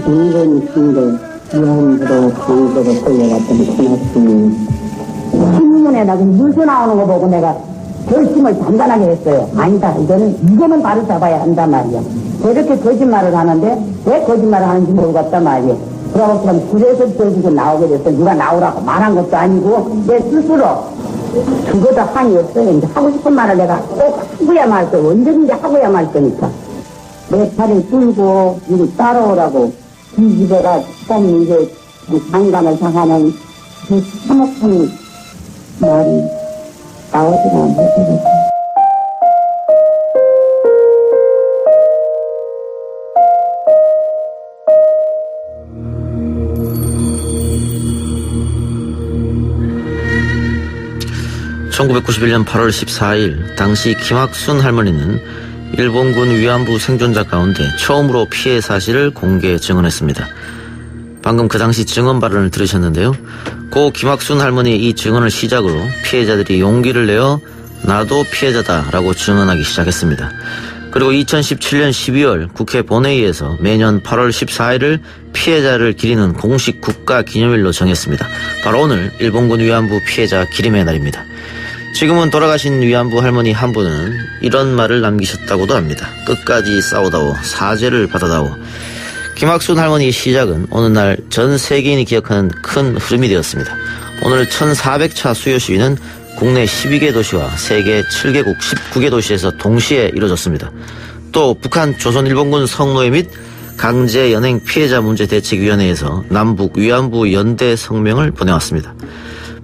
인근인데 위험으로 강제로 끌려갔던 그날이 신문에 나그 뉴스 나오는 거 보고 내가 결심을 단단하게 했어요. 아니다, 이거는 바로 잡아야 한단 말이야. 저렇게 거짓말을 하는데 왜 거짓말을 하는지 모르겠단 말이야. 그래서 저지고 나오게 됐어. 누가 나오라고 말한 것도 아니고 내 스스로 그거도 한이 없어요. 이제 하고 싶은 말을 내가 꼭 하고야 말 거예요. 언제든지 하고야 말 거니까. 내 팔을 끌고 이거 따라오라고 뒤집어가 좀 이제 장관을 당하는 그 참혹한 말이 나오지가 않거든요. (1991년 8월 14일) 당시 김학순 할머니는 일본군 위안부 생존자 가운데 처음으로 피해 사실을 공개 증언했습니다. 방금 그 당시 증언 발언을 들으셨는데요. 고 김학순 할머니의 이 증언을 시작으로 피해자들이 용기를 내어 나도 피해자다라고 증언하기 시작했습니다. 그리고 2017년 12월 국회 본회의에서 매년 8월 14일을 피해자를 기리는 공식 국가기념일로 정했습니다. 바로 오늘 일본군 위안부 피해자 기림의 날입니다. 지금은 돌아가신 위안부 할머니 한 분은 이런 말을 남기셨다고도 합니다. 끝까지 싸우다오, 사죄를 받아다오. 김학순 할머니의 시작은 어느 날 전 세계인이 기억하는 큰 흐름이 되었습니다. 오늘 1400차 수요 시위는 국내 12개 도시와 세계 7개국 19개 도시에서 동시에 이루어졌습니다. 또 북한 조선일본군 성노예 및 강제 연행 피해자 문제 대책위원회에서 남북 위안부 연대 성명을 보내왔습니다.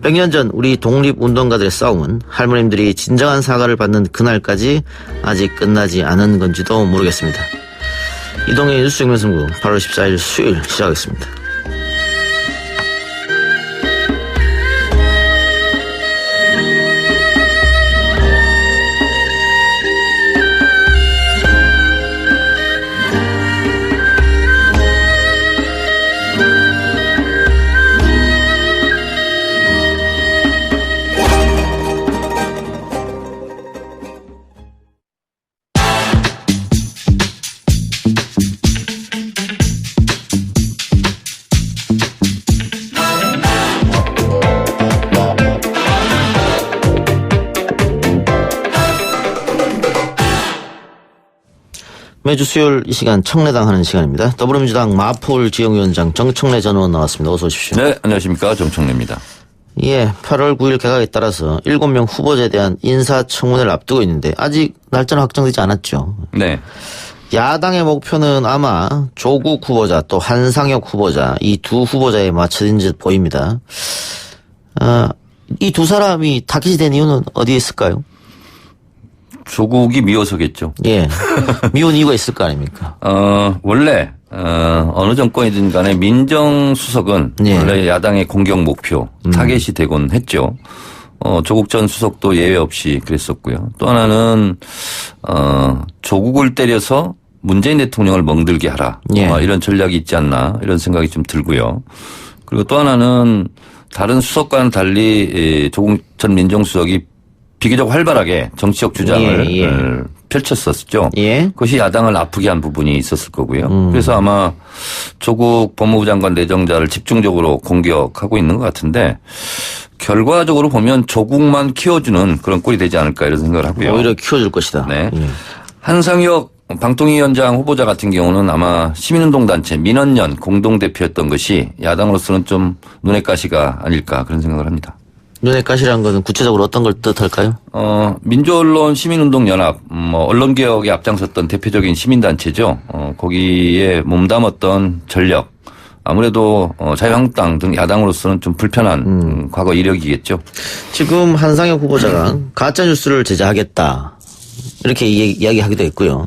100년 전 우리 독립운동가들의 싸움은 할머님들이 진정한 사과를 받는 그날까지 아직 끝나지 않은 건지도 모르겠습니다. 이동의 뉴스 정면승부 8월 14일 수요일 시작하겠습니다. 매주 수요일 이 시간 청래당 하는 시간입니다. 더불어민주당 마포울 지역위원장 정청래 전 의원 나왔습니다. 어서 오십시오. 네, 안녕하십니까. 정청래입니다. 예, 8월 9일 개각에 따라서 7명 후보자에 대한 인사청문회를 앞두고 있는데 아직 날짜는 확정되지 않았죠. 네. 야당의 목표는 아마 조국 후보자 또 한상혁 후보자 이 두 후보자에 맞춰진 듯 보입니다. 이 두 사람이 타깃이 된 이유는 어디에 있을까요? 조국이 미워서겠죠. 예. 미운 이유가 있을 거 아닙니까? 원래, 어느 정권이든 간에 민정수석은 예. 원래 야당의 공격 목표, 타겟이 되곤 했죠. 조국 전 수석도 예외 없이 그랬었고요. 또 하나는, 조국을 때려서 문재인 대통령을 멍들게 하라. 예. 이런 전략이 있지 않나 이런 생각이 좀 들고요. 그리고 또 하나는 다른 수석과는 달리 조국 전 민정수석이 비교적 활발하게 정치적 주장을 펼쳤었죠. 예. 그것이 야당을 아프게 한 부분이 있었을 거고요. 그래서 아마 조국 법무부 장관 내정자를 집중적으로 공격하고 있는 것 같은데 결과적으로 보면 조국만 키워주는 그런 꼴이 되지 않을까 이런 생각을 하고요. 오히려 키워줄 것이다. 네. 예. 한상혁 방통위원장 후보자 같은 경우는 아마 시민운동단체 민원연 공동대표였던 것이 야당으로서는 좀 눈의 가시가 아닐까 그런 생각을 합니다. 눈의 가시라는 것은 구체적으로 어떤 걸 뜻할까요? 민주언론 시민운동연합, 언론개혁에 앞장섰던 대표적인 시민단체죠. 거기에 몸담았던 전력. 아무래도 자유한국당 등 야당으로서는 좀 불편한 과거 이력이겠죠. 지금 한상혁 후보자가 가짜뉴스를 제재하겠다. 이렇게 이야기하기도 했고요.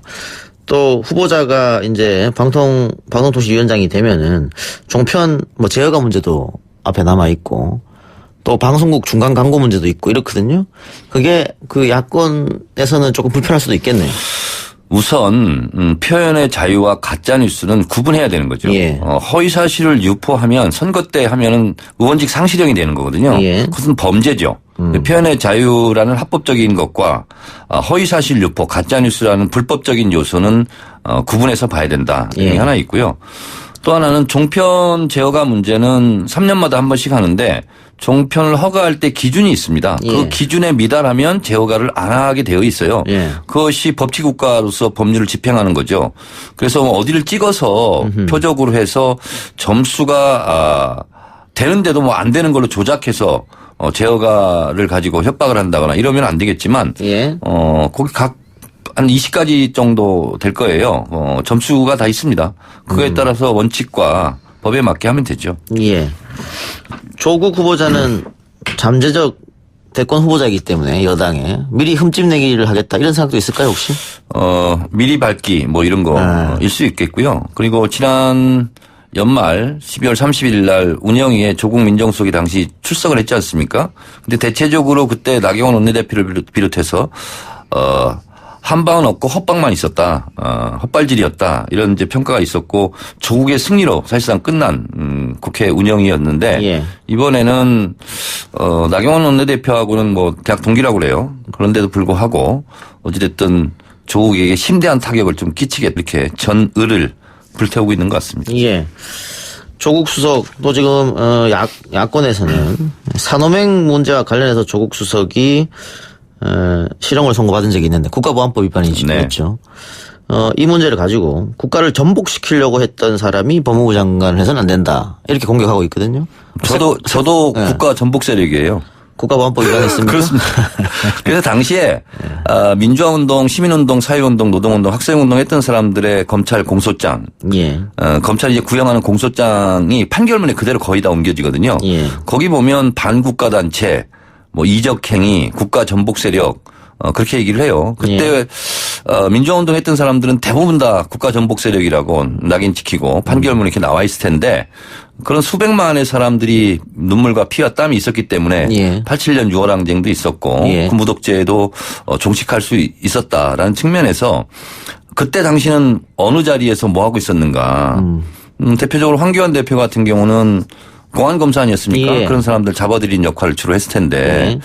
또 후보자가 이제 방송통신위원장이 되면은 종편 제어가 문제도 앞에 남아 있고 또 방송국 중간 광고 문제도 있고 이렇거든요. 그게 그 야권에서는 조금 불편할 수도 있겠네요. 우선 표현의 자유와 가짜 뉴스는 구분해야 되는 거죠. 예. 허위 사실을 유포하면 선거 때 하면은 의원직 상실형이 되는 거거든요. 예. 그것은 범죄죠. 표현의 자유라는 합법적인 것과 허위 사실 유포, 가짜 뉴스라는 불법적인 요소는 구분해서 봐야 된다. 예. 이게 하나 있고요. 또 하나는 종편 제어가 문제는 3년마다 한 번씩 하는데 종편을 허가할 때 기준이 있습니다. 예. 그 기준에 미달하면 제어가를 안 하게 되어 있어요. 예. 그것이 법치국가로서 법률을 집행하는 거죠. 그래서 어디를 찍어서 표적으로 해서 점수가 되는데도 뭐 안 되는 걸로 조작해서 제어가를 가지고 협박을 한다거나 이러면 안 되겠지만 예. 거기 한 20가지 정도 될 거예요. 점수가 다 있습니다. 그거에 따라서 원칙과 법에 맞게 하면 되죠. 예. 조국 후보자는 잠재적 대권 후보자이기 때문에 여당에 미리 흠집내기를 하겠다 이런 생각도 있을까요 혹시? 미리 밝기 뭐 이런 거일 수 있겠고요. 그리고 지난 연말 12월 30일 날 운영위에 조국 민정수석이 당시 출석을 했지 않습니까? 근데 대체적으로 그때 나경원 원내대표를 비롯해서 한방은 없고 헛방만 있었다. 헛발질이었다. 이런 이제 평가가 있었고 조국의 승리로 사실상 끝난 국회 운영이었는데 예. 이번에는 나경원 원내대표하고는 뭐 대학 동기라고 그래요. 그런데도 불구하고 어찌됐든 조국에게 심대한 타격을 좀 끼치게 이렇게 전의를 불태우고 있는 것 같습니다. 예. 조국 수석도 지금 야권에서는 산호맹 문제와 관련해서 조국 수석이 실형을 선고받은 적이 있는데 국가보안법 위반이죠. 네. 그렇죠. 이 문제를 가지고 국가를 전복시키려고 했던 사람이 법무부 장관을 해서는 안 된다. 이렇게 공격하고 있거든요. 저도 네. 국가 전복 세력이에요. 국가보안법 위반했습니까? 그렇습니다. 그래서 당시에 민주화운동, 시민운동, 사회운동, 노동운동, 학생운동 했던 사람들의 검찰 공소장, 예. 검찰이 이제 구형하는 공소장이 판결문에 그대로 거의 다 옮겨지거든요. 예. 거기 보면 반국가단체, 뭐 이적행위, 국가 전복 세력 그렇게 얘기를 해요. 그때 민주화운동 했던 사람들은 대부분 다 국가 전복 세력이라고 낙인 찍히고 판결문이 이렇게 나와 있을 텐데 그런 수백만의 사람들이 눈물과 피와 땀이 있었기 때문에 예. 87년 6월 항쟁도 있었고 예. 그 무독제도 종식할 수 있었다라는 측면에서 그때 당신은 어느 자리에서 뭐 하고 있었는가. 대표적으로 황교안 대표 같은 경우는 공안검사 아니었습니까? 예. 그런 사람들 잡아들인 역할을 주로 했을 텐데 예.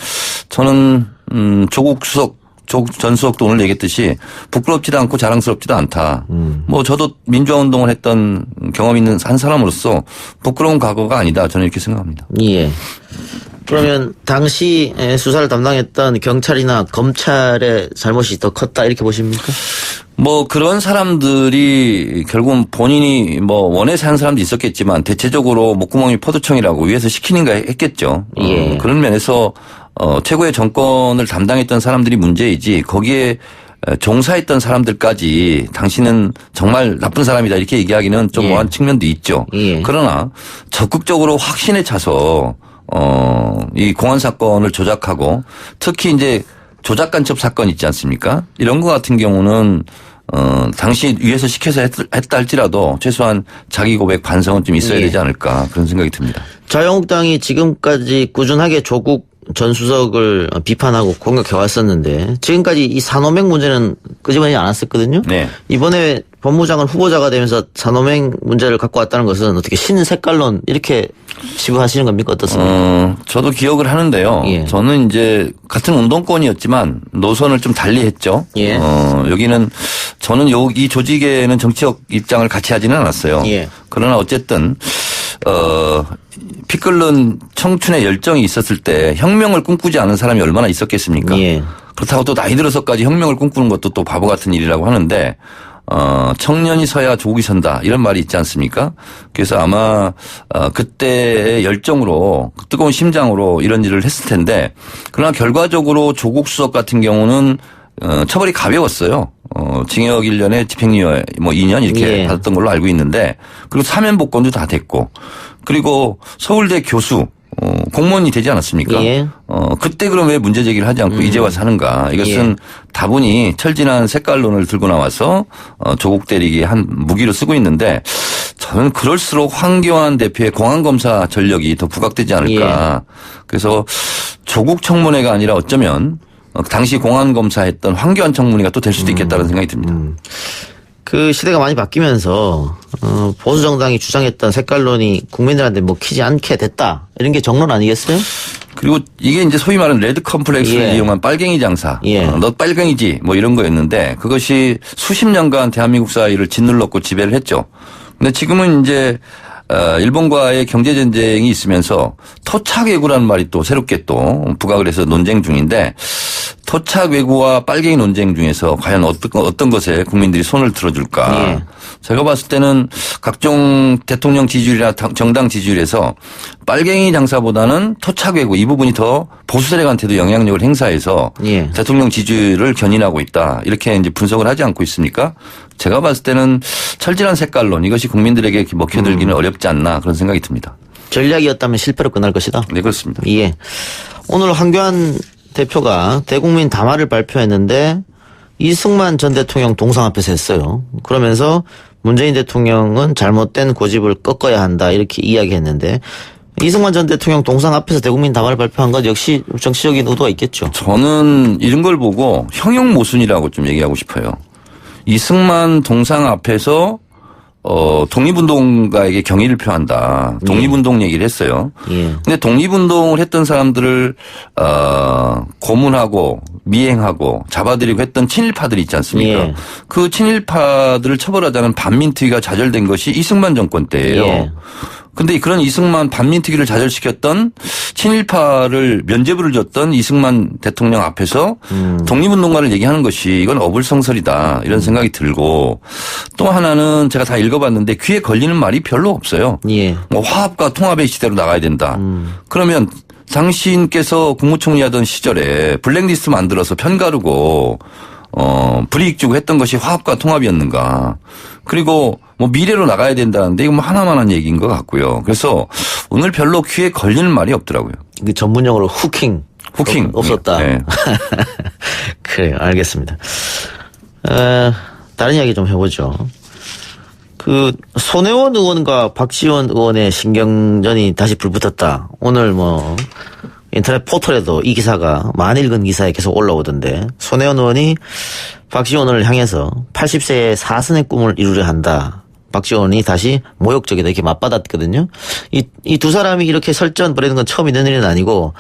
저는 조국 전 수석도 오늘 얘기했듯이 부끄럽지도 않고 자랑스럽지도 않다. 뭐 저도 민주화운동을 했던 경험 있는 한 사람으로서 부끄러운 과거가 아니다. 저는 이렇게 생각합니다. 예. 그러면 당시 수사를 담당했던 경찰이나 검찰의 잘못이 더 컸다 이렇게 보십니까? 뭐 그런 사람들이 결국은 본인이 뭐 원해서 한 사람도 있었겠지만 대체적으로 목구멍이 포도청이라고 위에서 시키는가 했겠죠. 예. 그런 면에서 최고의 정권을 담당했던 사람들이 문제이지 거기에 종사했던 사람들까지 당신은 정말 나쁜 사람이다 이렇게 얘기하기는 좀 예. 뭐한 측면도 있죠. 예. 그러나 적극적으로 확신에 차서 이 공안 사건을 조작하고 특히 이제 조작 간첩 사건 있지 않습니까? 이런 거 같은 경우는 당시 위에서 시켜서 했다 할지라도 최소한 자기 고백 반성은 좀 있어야 예. 되지 않을까 그런 생각이 듭니다. 자유한국당이 지금까지 꾸준하게 조국 전 수석을 비판하고 공격해 왔었는데 지금까지 이 산호맹 문제는 끄집어내지 않았었거든요. 네. 이번에 법무장관 후보자가 되면서 산호맹 문제를 갖고 왔다는 것은 어떻게 신색깔론 이렇게 지부하시는 겁니까? 어떻습니까? 저도 기억을 하는데요. 예. 저는 이제 같은 운동권이었지만 노선을 좀 달리 했죠. 예. 여기는 저는 이 조직에는 정치적 입장을 같이 하지는 않았어요. 예. 그러나 어쨌든 피 끓는 청춘의 열정이 있었을 때 혁명을 꿈꾸지 않은 사람이 얼마나 있었겠습니까? 예. 그렇다고 또 나이 들어서까지 혁명을 꿈꾸는 것도 또 바보 같은 일이라고 하는데 청년이 서야 조국이 선다 이런 말이 있지 않습니까? 그래서 아마 그때의 열정으로 뜨거운 심장으로 이런 일을 했을 텐데 그러나 결과적으로 조국 수석 같은 경우는 처벌이 가벼웠어요. 징역 1년에 집행유예 뭐 2년 이렇게 예. 받았던 걸로 알고 있는데 그리고 사면 복권도 다 됐고 그리고 서울대 교수 공무원이 되지 않았습니까? 예. 그때 그럼 왜 문제 제기를 하지 않고 이제 와서 하는가? 이것은 예. 다분히 철진한 색깔론을 들고 나와서 조국 때리기 한 무기로 쓰고 있는데 저는 그럴수록 황교안 대표의 공안검사 전력이 더 부각되지 않을까. 그래서 조국 청문회가 아니라 어쩌면 당시 공안검사했던 황교안 청문회가 또 될 수도 있겠다는 생각이 듭니다. 그 시대가 많이 바뀌면서 보수 정당이 주장했던 색깔론이 국민들한테 먹히지 않게 됐다 이런 게 정론 아니겠어요? 그리고 이게 이제 소위 말하는 레드 컴플렉스를 예. 이용한 빨갱이 장사. 예. 너 빨갱이지 뭐 이런 거였는데 그것이 수십 년간 대한민국 사회를 짓눌렀고 지배를 했죠. 근데 지금은 이제 일본과의 경제전쟁이 있으면서 토착외구라는 말이 또 새롭게 또 부각을 해서 논쟁 중인데 토착외구와 빨갱이 논쟁 중에서 과연 어떤 것에 국민들이 손을 들어줄까. 예. 제가 봤을 때는 각종 대통령 지지율이나 정당 지지율에서 빨갱이 장사보다는 토착외구 이 부분이 더 보수 세력한테도 영향력을 행사해서 예. 대통령 지지율을 견인하고 있다. 이렇게 이제 분석을 하지 않고 있습니까? 제가 봤을 때는 철저한 색깔론 이것이 국민들에게 먹혀들기는 어렵지 않나 그런 생각이 듭니다. 전략이었다면 실패로 끝날 것이다. 네, 그렇습니다. 예. 오늘 황교안 대표가 대국민 담화를 발표했는데 이승만 전 대통령 동상 앞에서 했어요. 그러면서 문재인 대통령은 잘못된 고집을 꺾어야 한다 이렇게 이야기했는데 이승만 전 대통령 동상 앞에서 대국민 담화를 발표한 것 역시 정치적인 의도가 있겠죠. 저는 이런 걸 보고 형용 모순이라고 좀 얘기하고 싶어요. 이승만 동상 앞에서 독립운동가에게 경의를 표한다. 독립운동 얘기를 했어요. 예. 근데 독립운동을 했던 사람들을 고문하고 미행하고 잡아들이고 했던 친일파들이 있지 않습니까? 예. 그 친일파들을 처벌하자는 반민특위가 좌절된 것이 이승만 정권 때예요. 예. 근데 그런 이승만 반민특위를 좌절시켰던 친일파를 면죄부를 줬던 이승만 대통령 앞에서 독립운동가를 얘기하는 것이 이건 어불성설이다 이런 생각이 들고 또 하나는 제가 다 읽어봤는데 귀에 걸리는 말이 별로 없어요. 예. 뭐 화합과 통합의 시대로 나가야 된다. 그러면 당신께서 국무총리 하던 시절에 블랙리스트 만들어서 편가르고 불이익 주고 했던 것이 화합과 통합이었는가. 그리고 뭐 미래로 나가야 된다는데 이거 뭐 하나만한 얘기인 것 같고요. 그래서 오늘 별로 귀에 걸리는 말이 없더라고요. 그 전문용어로 후킹. 없었다. 네. 그래요. 알겠습니다. 다른 이야기 좀 해보죠. 그 손혜원 의원과 박지원 의원의 신경전이 다시 불붙었다. 오늘 뭐 인터넷 포털에도 이 기사가 많이 읽은 기사에 계속 올라오던데 손혜원 의원이 박지원 의원을 향해서 80세의 사선의 꿈을 이루려 한다. 박지원이 다시 모욕적이다 이렇게 맞받았거든요. 이 두 사람이 이렇게 설전 벌이는 건 처음 있는 일은 아니고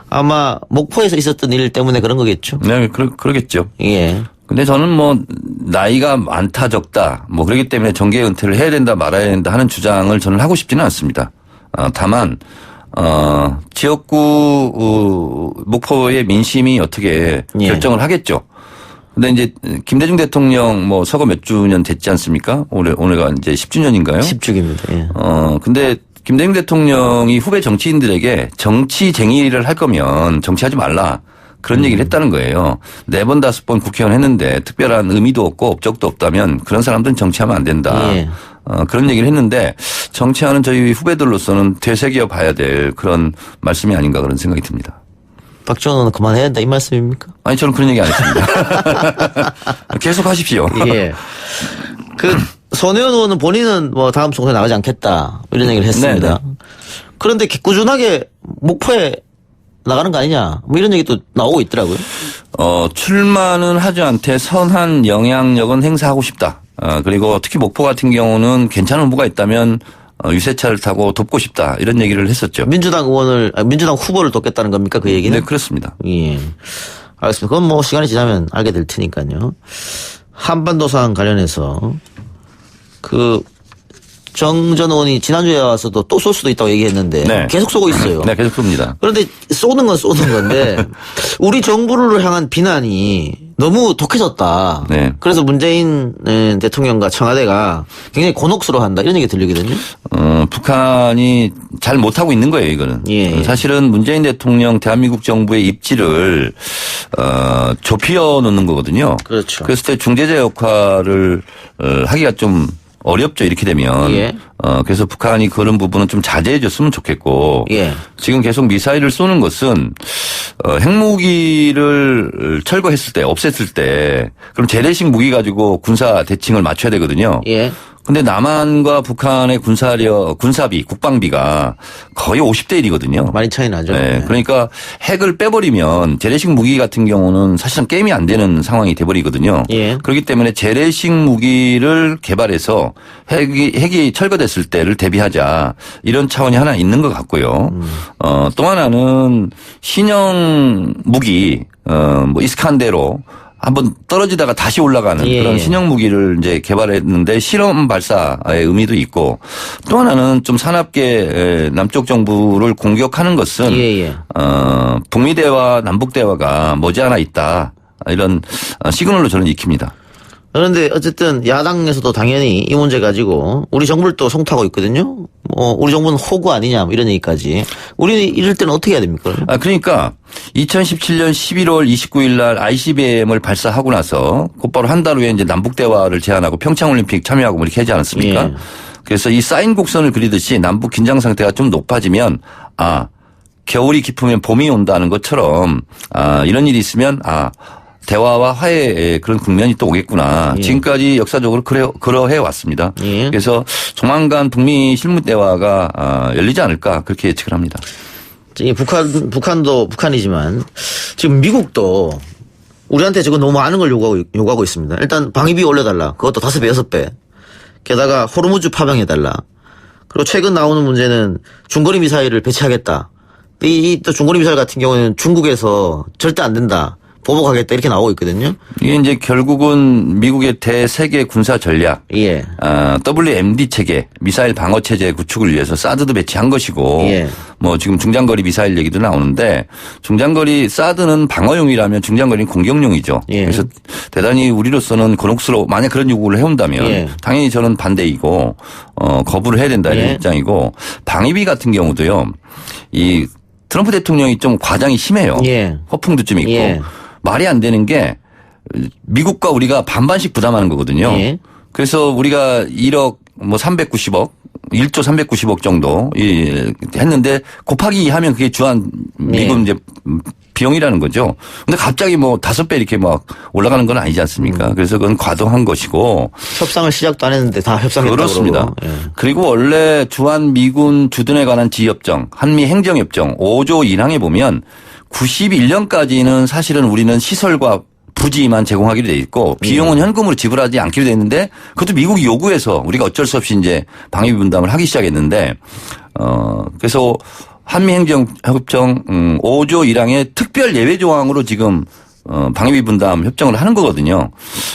아마 목포에서 있었던 일 때문에 그런 거겠죠. 네, 그러겠죠. 예. 근데 저는 뭐 나이가 많다 적다 뭐 그렇기 때문에 정계 은퇴를 해야 된다 말아야 된다 하는 주장을 저는 하고 싶지는 않습니다. 다만 지역구 목포의 민심이 어떻게 예. 결정을 하겠죠. 근데 이제 김대중 대통령 뭐 서거 몇 주년 됐지 않습니까? 오늘가 이제 10주년인가요? 10주기입니다. 예. 근데 김대중 대통령이 후배 정치인들에게 정치쟁의를 할 거면 정치하지 말라. 그런 얘기를 했다는 거예요. 4번, 5번 국회의원 했는데 특별한 의미도 없고 업적도 없다면 그런 사람들은 정치하면 안 된다. 예. 그런 얘기를 했는데 정치하는 저희 후배들로서는 되새겨 봐야 될 그런 말씀이 아닌가 그런 생각이 듭니다. 박지원 의원은 그만해야 된다 이 말씀입니까? 아니 저는 그런 얘기 안 했습니다. 계속 하십시오. 예. 그 손혜원 의원은 본인은 뭐 다음 총선에 나가지 않겠다 이런 얘기를 했습니다. 네네. 그런데 꾸준하게 목포에 나가는 거 아니냐 뭐 이런 얘기도 나오고 있더라고요. 출마는 하지 않되 선한 영향력은 행사하고 싶다. 그리고 특히 목포 같은 경우는 괜찮은 후보가 있다면 유세차를 타고 돕고 싶다 이런 얘기를 했었죠. 민주당 후보를 돕겠다는 겁니까 그 얘기는? 네, 그렇습니다. 예. 알겠습니다. 그건 뭐 시간이 지나면 알게 될 테니까요. 한반도상 관련해서 정 전 의원이 지난주에 와서도 또 쏠 수도 있다고 얘기했는데 네. 계속 쏘고 있어요. 네, 계속 쏩니다. 그런데 쏘는 건 쏘는 건데 우리 정부를 향한 비난이 너무 독해졌다. 네. 그래서 문재인 대통령과 청와대가 굉장히 곤혹스러워한다 이런 얘기 들리거든요. 북한이 잘 못하고 있는 거예요, 이거는. 예. 사실은 문재인 대통령 대한민국 정부의 입지를 좁혀 놓는 거거든요. 그렇죠. 그랬을 때 중재자 역할을 하기가 좀 어렵죠, 이렇게 되면. 예. 그래서 북한이 그런 부분은 좀 자제해 줬으면 좋겠고. 예. 지금 계속 미사일을 쏘는 것은 핵무기를 철거했을 때, 없앴을 때, 그럼 재래식 무기 가지고 군사 대칭을 맞춰야 되거든요. 예. 근데 남한과 북한의 군사비, 국방비가 거의 50대 1이거든요. 많이 차이 나죠. 네. 그러니까 핵을 빼버리면 재래식 무기 같은 경우는 사실상 게임이 안 되는 상황이 돼버리거든요. 예. 그렇기 때문에 재래식 무기를 개발해서 핵이 철거됐을 때를 대비하자 이런 차원이 하나 있는 것 같고요. 또 하나는 신형 무기, 뭐 이스칸데로 한번 떨어지다가 다시 올라가는 예. 그런 신형 무기를 이제 개발했는데 실험 발사의 의미도 있고 또 하나는 좀 사납게 남쪽 정부를 공격하는 것은 예. 북미 대화, 남북 대화가 머지않아 있다 이런 시그널로 저는 익힙니다. 그런데 어쨌든 야당에서도 당연히 이 문제 가지고 우리 정부를 또 성토하고 있거든요. 뭐 우리 정부는 호구 아니냐 뭐 이런 얘기까지. 우리 이럴 때는 어떻게 해야 됩니까? 그러니까 2017년 11월 29일 날 ICBM을 발사하고 나서 곧바로 한 달 후에 이제 남북 대화를 제안하고 평창올림픽 참여하고 뭐 이렇게 하지 않았습니까? 예. 그래서 이 사인 곡선을 그리듯이 남북 긴장 상태가 좀 높아지면 겨울이 깊으면 봄이 온다는 것처럼 이런 일이 있으면 대화와 화해의 그런 국면이 또 오겠구나. 예. 지금까지 역사적으로 그러해 왔습니다. 예. 그래서 조만간 북미 실무 대화가 열리지 않을까 그렇게 예측을 합니다. 이 북한도 북한이지만 지금 미국도 우리한테 지금 너무 많은 걸 요구하고 있습니다. 일단 방위비 올려달라. 그것도 5배, 6배. 게다가 호르무즈 파병해달라. 그리고 최근 나오는 문제는 중거리 미사일을 배치하겠다. 또 중거리 미사일 같은 경우는 중국에서 절대 안 된다. 보복하겠다 이렇게 나오고 있거든요. 이게 이제 결국은 미국의 대세계 군사 전략, 예. WMD 체계, 미사일 방어 체제 구축을 위해서 사드도 배치한 것이고, 예. 뭐 지금 중장거리 미사일 얘기도 나오는데 중장거리 사드는 방어용이라면 중장거리는 공격용이죠. 예. 그래서 대단히 우리로서는 곤혹스러워. 만약 그런 요구를 해온다면 예. 당연히 저는 반대이고 거부를 해야 된다 이런 예. 입장이고 방위비 같은 경우도요. 이 트럼프 대통령이 좀 과장이 심해요. 예. 허풍도 좀 있고. 예. 말이 안 되는 게 미국과 우리가 반반씩 부담하는 거거든요. 예. 그래서 우리가 1억 뭐 390억 1조 390억 정도 했는데 곱하기 2 하면 그게 주한 미국 예. 이제 비용이라는 거죠. 근데 갑자기 뭐 5배 이렇게 막 올라가는 건 아니지 않습니까? 그래서 그건 과도한 것이고. 협상을 시작도 안 했는데 다 협상했다고 그렇습니다. 그러고. 예. 그리고 원래 주한 미군 주둔에 관한 지협정, 한미 행정협정 5조 1항에 보면 91년까지는 사실은 우리는 시설과 부지만 제공하기로 돼 있고 비용은 현금으로 지불하지 않기로 돼 있는데 그것도 미국이 요구해서 우리가 어쩔 수 없이 이제 방위비 분담을 하기 시작했는데 그래서 한미행정협정 5조 1항의 특별 예외 조항으로 지금 방위비 분담 협정을 하는 거거든요.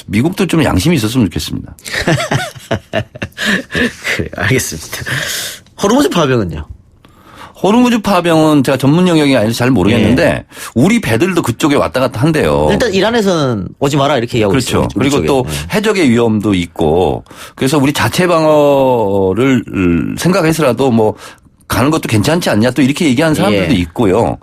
미국도 좀 양심이 있었으면 좋겠습니다. 그래, 알겠습니다. 호르무즈 파병은요? 호르무즈 파병은 제가 전문 영역이 아니라서 잘 모르겠는데 우리 배들도 그쪽에 왔다 갔다 한대요. 일단 이란에서는 오지 마라 이렇게 얘기하고 있어요. 그렇죠. 그리고 쪽에. 또 해적의 위험도 있고 그래서 우리 자체 방어를 생각해서라도 뭐 가는 것도 괜찮지 않냐 또 이렇게 얘기하는 사람들도 예. 있고요.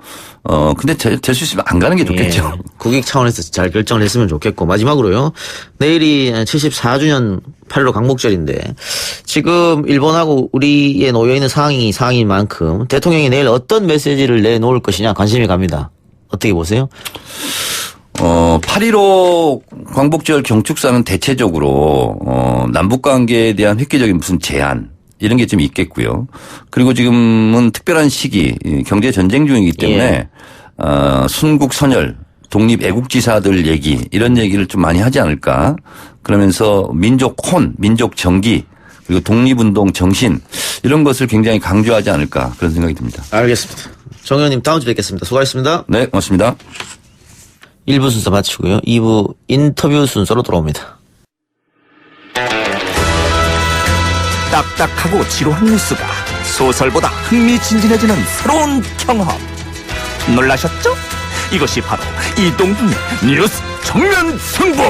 근데 될 수 있으면 안 가는 게 좋겠죠. 예. 국익 차원에서 잘 결정을 했으면 좋겠고 마지막으로요. 내일이 74주년 8.15 광복절인데 지금 일본하고 우리에 놓여 있는 상황인 만큼 대통령이 내일 어떤 메시지를 내놓을 것이냐 관심이 갑니다. 어떻게 보세요? 8.15 광복절 경축사는 대체적으로 남북 관계에 대한 획기적인 무슨 제안 이런 게 좀 있겠고요. 그리고 지금은 특별한 시기 경제 전쟁 중이기 때문에 순국 선열 독립 애국지사들 얘기 이런 얘기를 좀 많이 하지 않을까. 그러면서 민족 혼, 민족 정기 그리고 독립운동 정신 이런 것을 굉장히 강조하지 않을까 그런 생각이 듭니다. 알겠습니다. 정 의원님 다음 주에 뵙겠습니다. 수고하셨습니다. 네, 고맙습니다. 1부 순서 마치고요. 2부 인터뷰 순서로 돌아옵니다. 딱딱하고 지루한 뉴스가 소설보다 흥미진진해지는 새로운 경험. 놀라셨죠? 이것이 바로 이동준의 뉴스 정면 승부.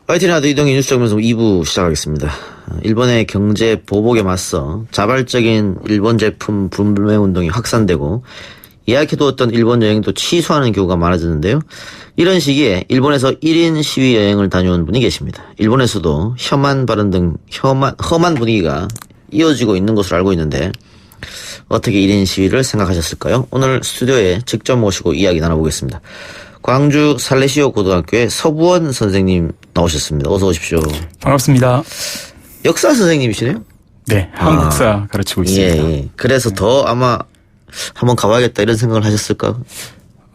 YTN 라디오 이동희 뉴스 정면승부 2부 시작하겠습니다. 일본의 경제 보복에 맞서 자발적인 일본 제품 불매 운동이 확산되고 예약해두었던 일본 여행도 취소하는 경우가 많아졌는데요. 이런 시기에 일본에서 1인 시위 여행을 다녀온 분이 계십니다. 일본에서도 혐한 발언 등 험한 분위기가 이어지고 있는 것으로 알고 있는데 어떻게 1인 시위를 생각하셨을까요? 오늘 스튜디오에 직접 모시고 이야기 나눠보겠습니다. 광주 살레시오 고등학교의 서부원 선생님 나오셨습니다. 어서 오십시오. 반갑습니다. 역사 선생님이시네요? 네, 한국사 가르치고 있습니다. 예. 그래서 더 아마 한번 가봐야겠다 이런 생각을 하셨을까요?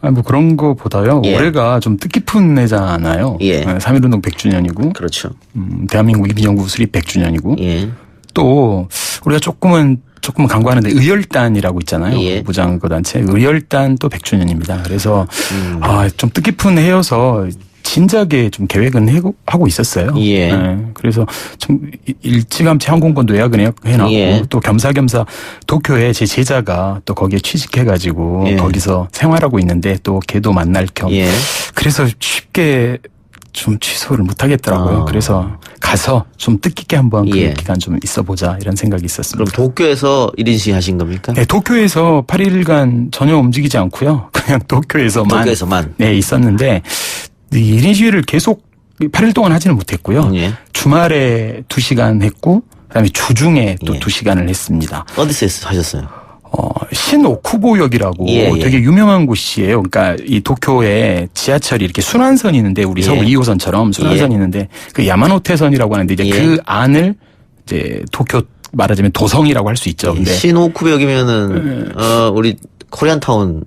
뭐 그런 거보다요. 예. 올해가 좀 뜻깊은 해잖아요. 예. 3.1운동 100주년이고 그렇죠. 대한민국 임시정부 수립 100주년이고 예. 또 우리가 조금은 간과하는데 의열단이라고 있잖아요. 예. 무장거단체 의열단 또 100주년입니다. 그래서 좀 뜻깊은 해여서 진작에 좀 계획은 하고 있었어요. 예. 그래서 좀 일찌감치 항공권도 예약은 해놨고 예. 또 겸사겸사 도쿄에 제 제자가 또 거기에 취직해가지고 예. 거기서 생활하고 있는데 또 걔도 만날 겸 예. 그래서 쉽게 좀 취소를 못 하겠더라고요. 그래서 가서 좀 뜻깊게 한번 그 예. 기간 좀 있어보자 이런 생각이 그럼 있었습니다. 도쿄에서 1인 시위 하신 겁니까? 네, 도쿄에서 8일간 전혀 움직이지 않고요. 그냥 도쿄에서만 네, 있었는데 이 1인 시위를 계속 8일 동안 하지는 못했고요. 예. 주말에 2시간 했고 그다음에 주중에 또 예. 2시간을 했습니다. 어디서 하셨어요? 신오쿠보역이라고 예. 되게 유명한 곳이에요. 그러니까 이 도쿄에 지하철이 이렇게 순환선이 있는데 우리 서울 예. 2호선처럼 순환선이 있는데 그 야마노테선이라고 하는데 이제 예. 그 안을 이제 도쿄 말하자면 도성이라고 할 수 있죠. 근데 신호쿠역이면은 우리 코리안타운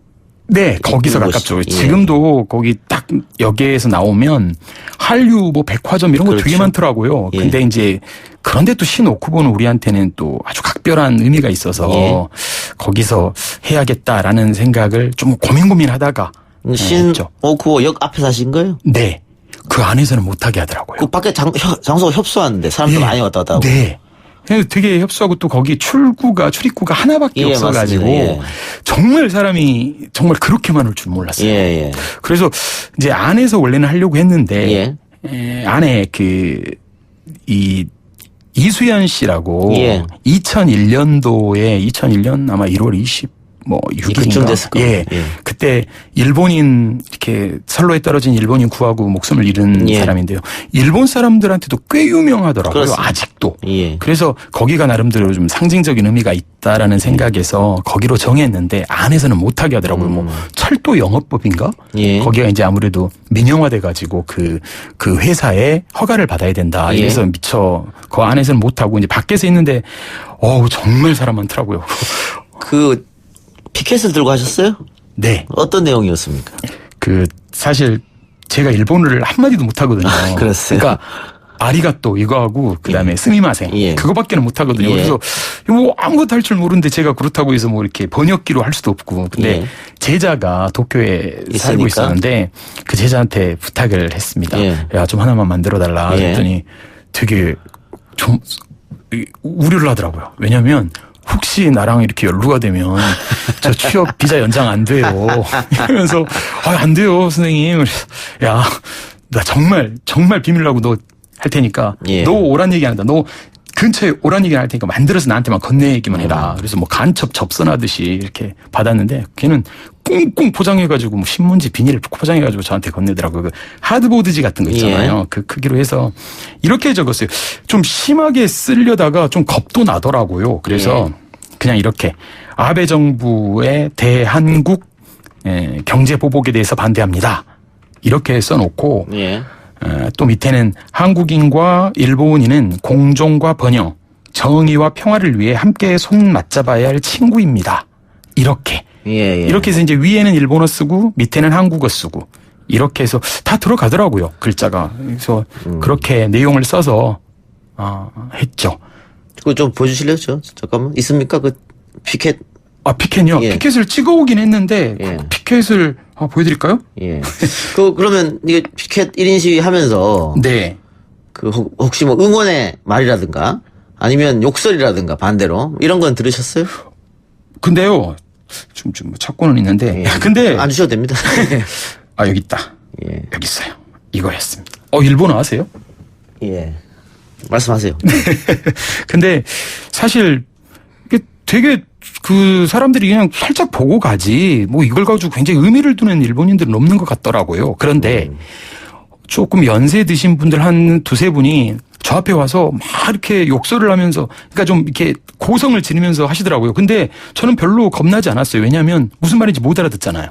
네, 거기서 있는 가깝죠. 곳이. 예. 지금도 거기 딱 역에서 나오면 한류 뭐 백화점 이런 거 되게 그렇죠. 많더라고요. 예. 근데 이제 그런데 또 신오쿠보는 우리한테는 또 아주 각별한 의미가 있어서 예. 거기서 해야겠다라는 생각을 좀 고민하다가 했죠. 신호쿠역 앞에 사신 거예요? 네. 그 안에서는 못하게 하더라고요. 그 밖에 장소가 협소한데 사람들 예. 많이 왔다 갔다 하고. 네. 되게 협소하고 또 거기 출입구가 하나밖에 예, 없어가지고 맞습니다. 예. 정말 사람이 정말 그렇게 많을 줄 몰랐어요. 예. 그래서 이제 안에서 원래는 하려고 했는데 예. 안에 이수연 씨라고 예. 2001년 아마 1월 26일인가 그쯤 됐을 거예요. 예. 예. 그때 일본인 이렇게 선로에 떨어진 일본인 구하고 목숨을 잃은 예. 사람인데요. 일본 사람들한테도 꽤 유명하더라고요. 그렇습니다. 아직도. 예. 그래서 거기가 나름대로 좀 상징적인 의미가 있다라는 생각에서 거기로 정했는데 안에서는 못하게 하더라고요. 뭐 철도 영업법인가? 예. 거기가 이제 아무래도 민영화돼 가지고 그 회사에 허가를 받아야 된다. 예. 이래서 미처 그 안에서는 못하고 이제 밖에서 있는데 정말 사람 많더라고요. 그 피켓을 들고 하셨어요? 네. 어떤 내용이었습니까? 사실 제가 일본어를 한마디도 못하거든요. 그랬어요? 그러니까 아리가또 이거하고 그다음에 스미마생 예. 그거밖에는 못하거든요. 예. 그래서 뭐 아무것도 할 줄 모르는데 제가 그렇다고 해서 뭐 이렇게 번역기로 할 수도 없고 근데 예. 제자가 도쿄에 살고 있으니까? 있었는데 그 제자한테 부탁을 했습니다. 예. 야, 좀 하나만 만들어 달라. 예. 그랬더니 되게 좀 우려를 하더라고요. 왜냐하면 혹시 나랑 이렇게 연루가 되면 저 취업 비자 연장 안 돼요. 이러면서 안 돼요 선생님. 야, 나 정말 비밀로 너 할 테니까 예. 너 오란 얘기 안 한다. 너 근처에 오란 얘기 할 테니까 만들어서 나한테만 건네기만 해라. 그래서 뭐 간첩 접선하듯이 이렇게 받았는데 걔는 꽁꽁 포장해가지고 뭐 신문지 비닐을 포장해가지고 저한테 건네더라고요. 그 하드보드지 같은 거 있잖아요. 예. 그 크기로 해서 이렇게 적었어요. 좀 심하게 쓰려다가 좀 겁도 나더라고요. 그래서 그냥 이렇게 아베 정부의 대한국 경제 보복에 대해서 반대합니다. 이렇게 써놓고 예. 또 밑에는 한국인과 일본인은 공존과 번영, 정의와 평화를 위해 함께 손 맞잡아야 할 친구입니다. 이렇게. 예. 이렇게 해서 이제 위에는 일본어 쓰고 밑에는 한국어 쓰고 이렇게 해서 다 들어가더라고요. 글자가. 그래서 그렇게 내용을 써서 했죠. 그거 좀 보여주실래요? 잠깐만. 있습니까? 그 피켓. 피켓이요? 예. 피켓을 찍어오긴 했는데 예. 그 피켓을 보여드릴까요? 예. 그러면 이게 피켓 1인 시위 하면서 네. 혹시 뭐 응원의 말이라든가 아니면 욕설이라든가 반대로 이런 건 들으셨어요? 근데요. 좀 찾고는 있는데. 예. 근데 안 주셔도 됩니다. 여기 있다. 예. 여기 있어요. 이거였습니다. 일본어 아세요? 예. 말씀하세요. 근데 사실 이게 되게 그 사람들이 그냥 살짝 보고 가지 뭐 이걸 가지고 굉장히 의미를 두는 일본인들은 없는 것 같더라고요. 그런데 조금 연세 드신 분들 한 두세 분이 저 앞에 와서 막 이렇게 욕설을 하면서 그러니까 좀 이렇게 고성을 지르면서 하시더라고요. 근데 저는 별로 겁나지 않았어요. 왜냐하면 무슨 말인지 못 알아듣잖아요.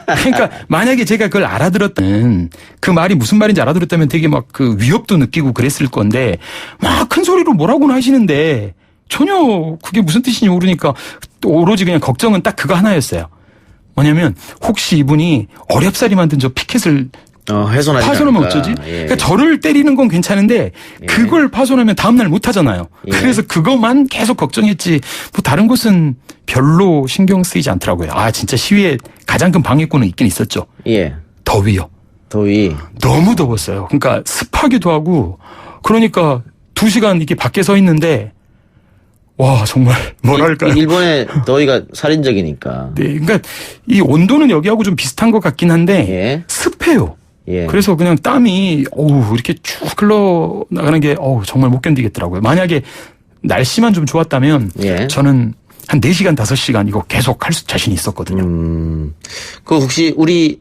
그러니까 만약에 제가 그걸 알아들었다면 그 말이 무슨 말인지 알아들었다면 되게 막 그 위협도 느끼고 그랬을 건데 막 큰 소리로 뭐라고는 하시는데 전혀 그게 무슨 뜻인지 모르니까 오로지 그냥 걱정은 딱 그거 하나였어요. 뭐냐면 혹시 이분이 어렵사리 만든 저 피켓을 훼손하지 파손하면 않을까. 어쩌지? 예. 그러니까 저를 때리는 건 괜찮은데 그걸 파손하면 다음날 못 하잖아요. 예. 그래서 그것만 계속 걱정했지 뭐 다른 것은 별로 신경 쓰이지 않더라고요. 아 진짜 시위에 가장 큰 방해꾼은 있긴 있었죠. 예. 더위요. 더위. 너무 더웠어요. 그러니까 습하기도 하고 그러니까 2시간 이렇게 밖에 서 있는데 와 정말 뭐랄까요. 일본의 더위가 살인적이니까. 네, 그러니까 이 온도는 여기하고 좀 비슷한 것 같긴 한데 예. 습해요. 예. 그래서 그냥 땀이 이렇게 쭉 흘러 나가는 게 정말 못 견디겠더라고요. 만약에 날씨만 좀 좋았다면 예. 저는 한 4시간 5시간 이거 계속 할 자신이 있었거든요. 그 혹시 우리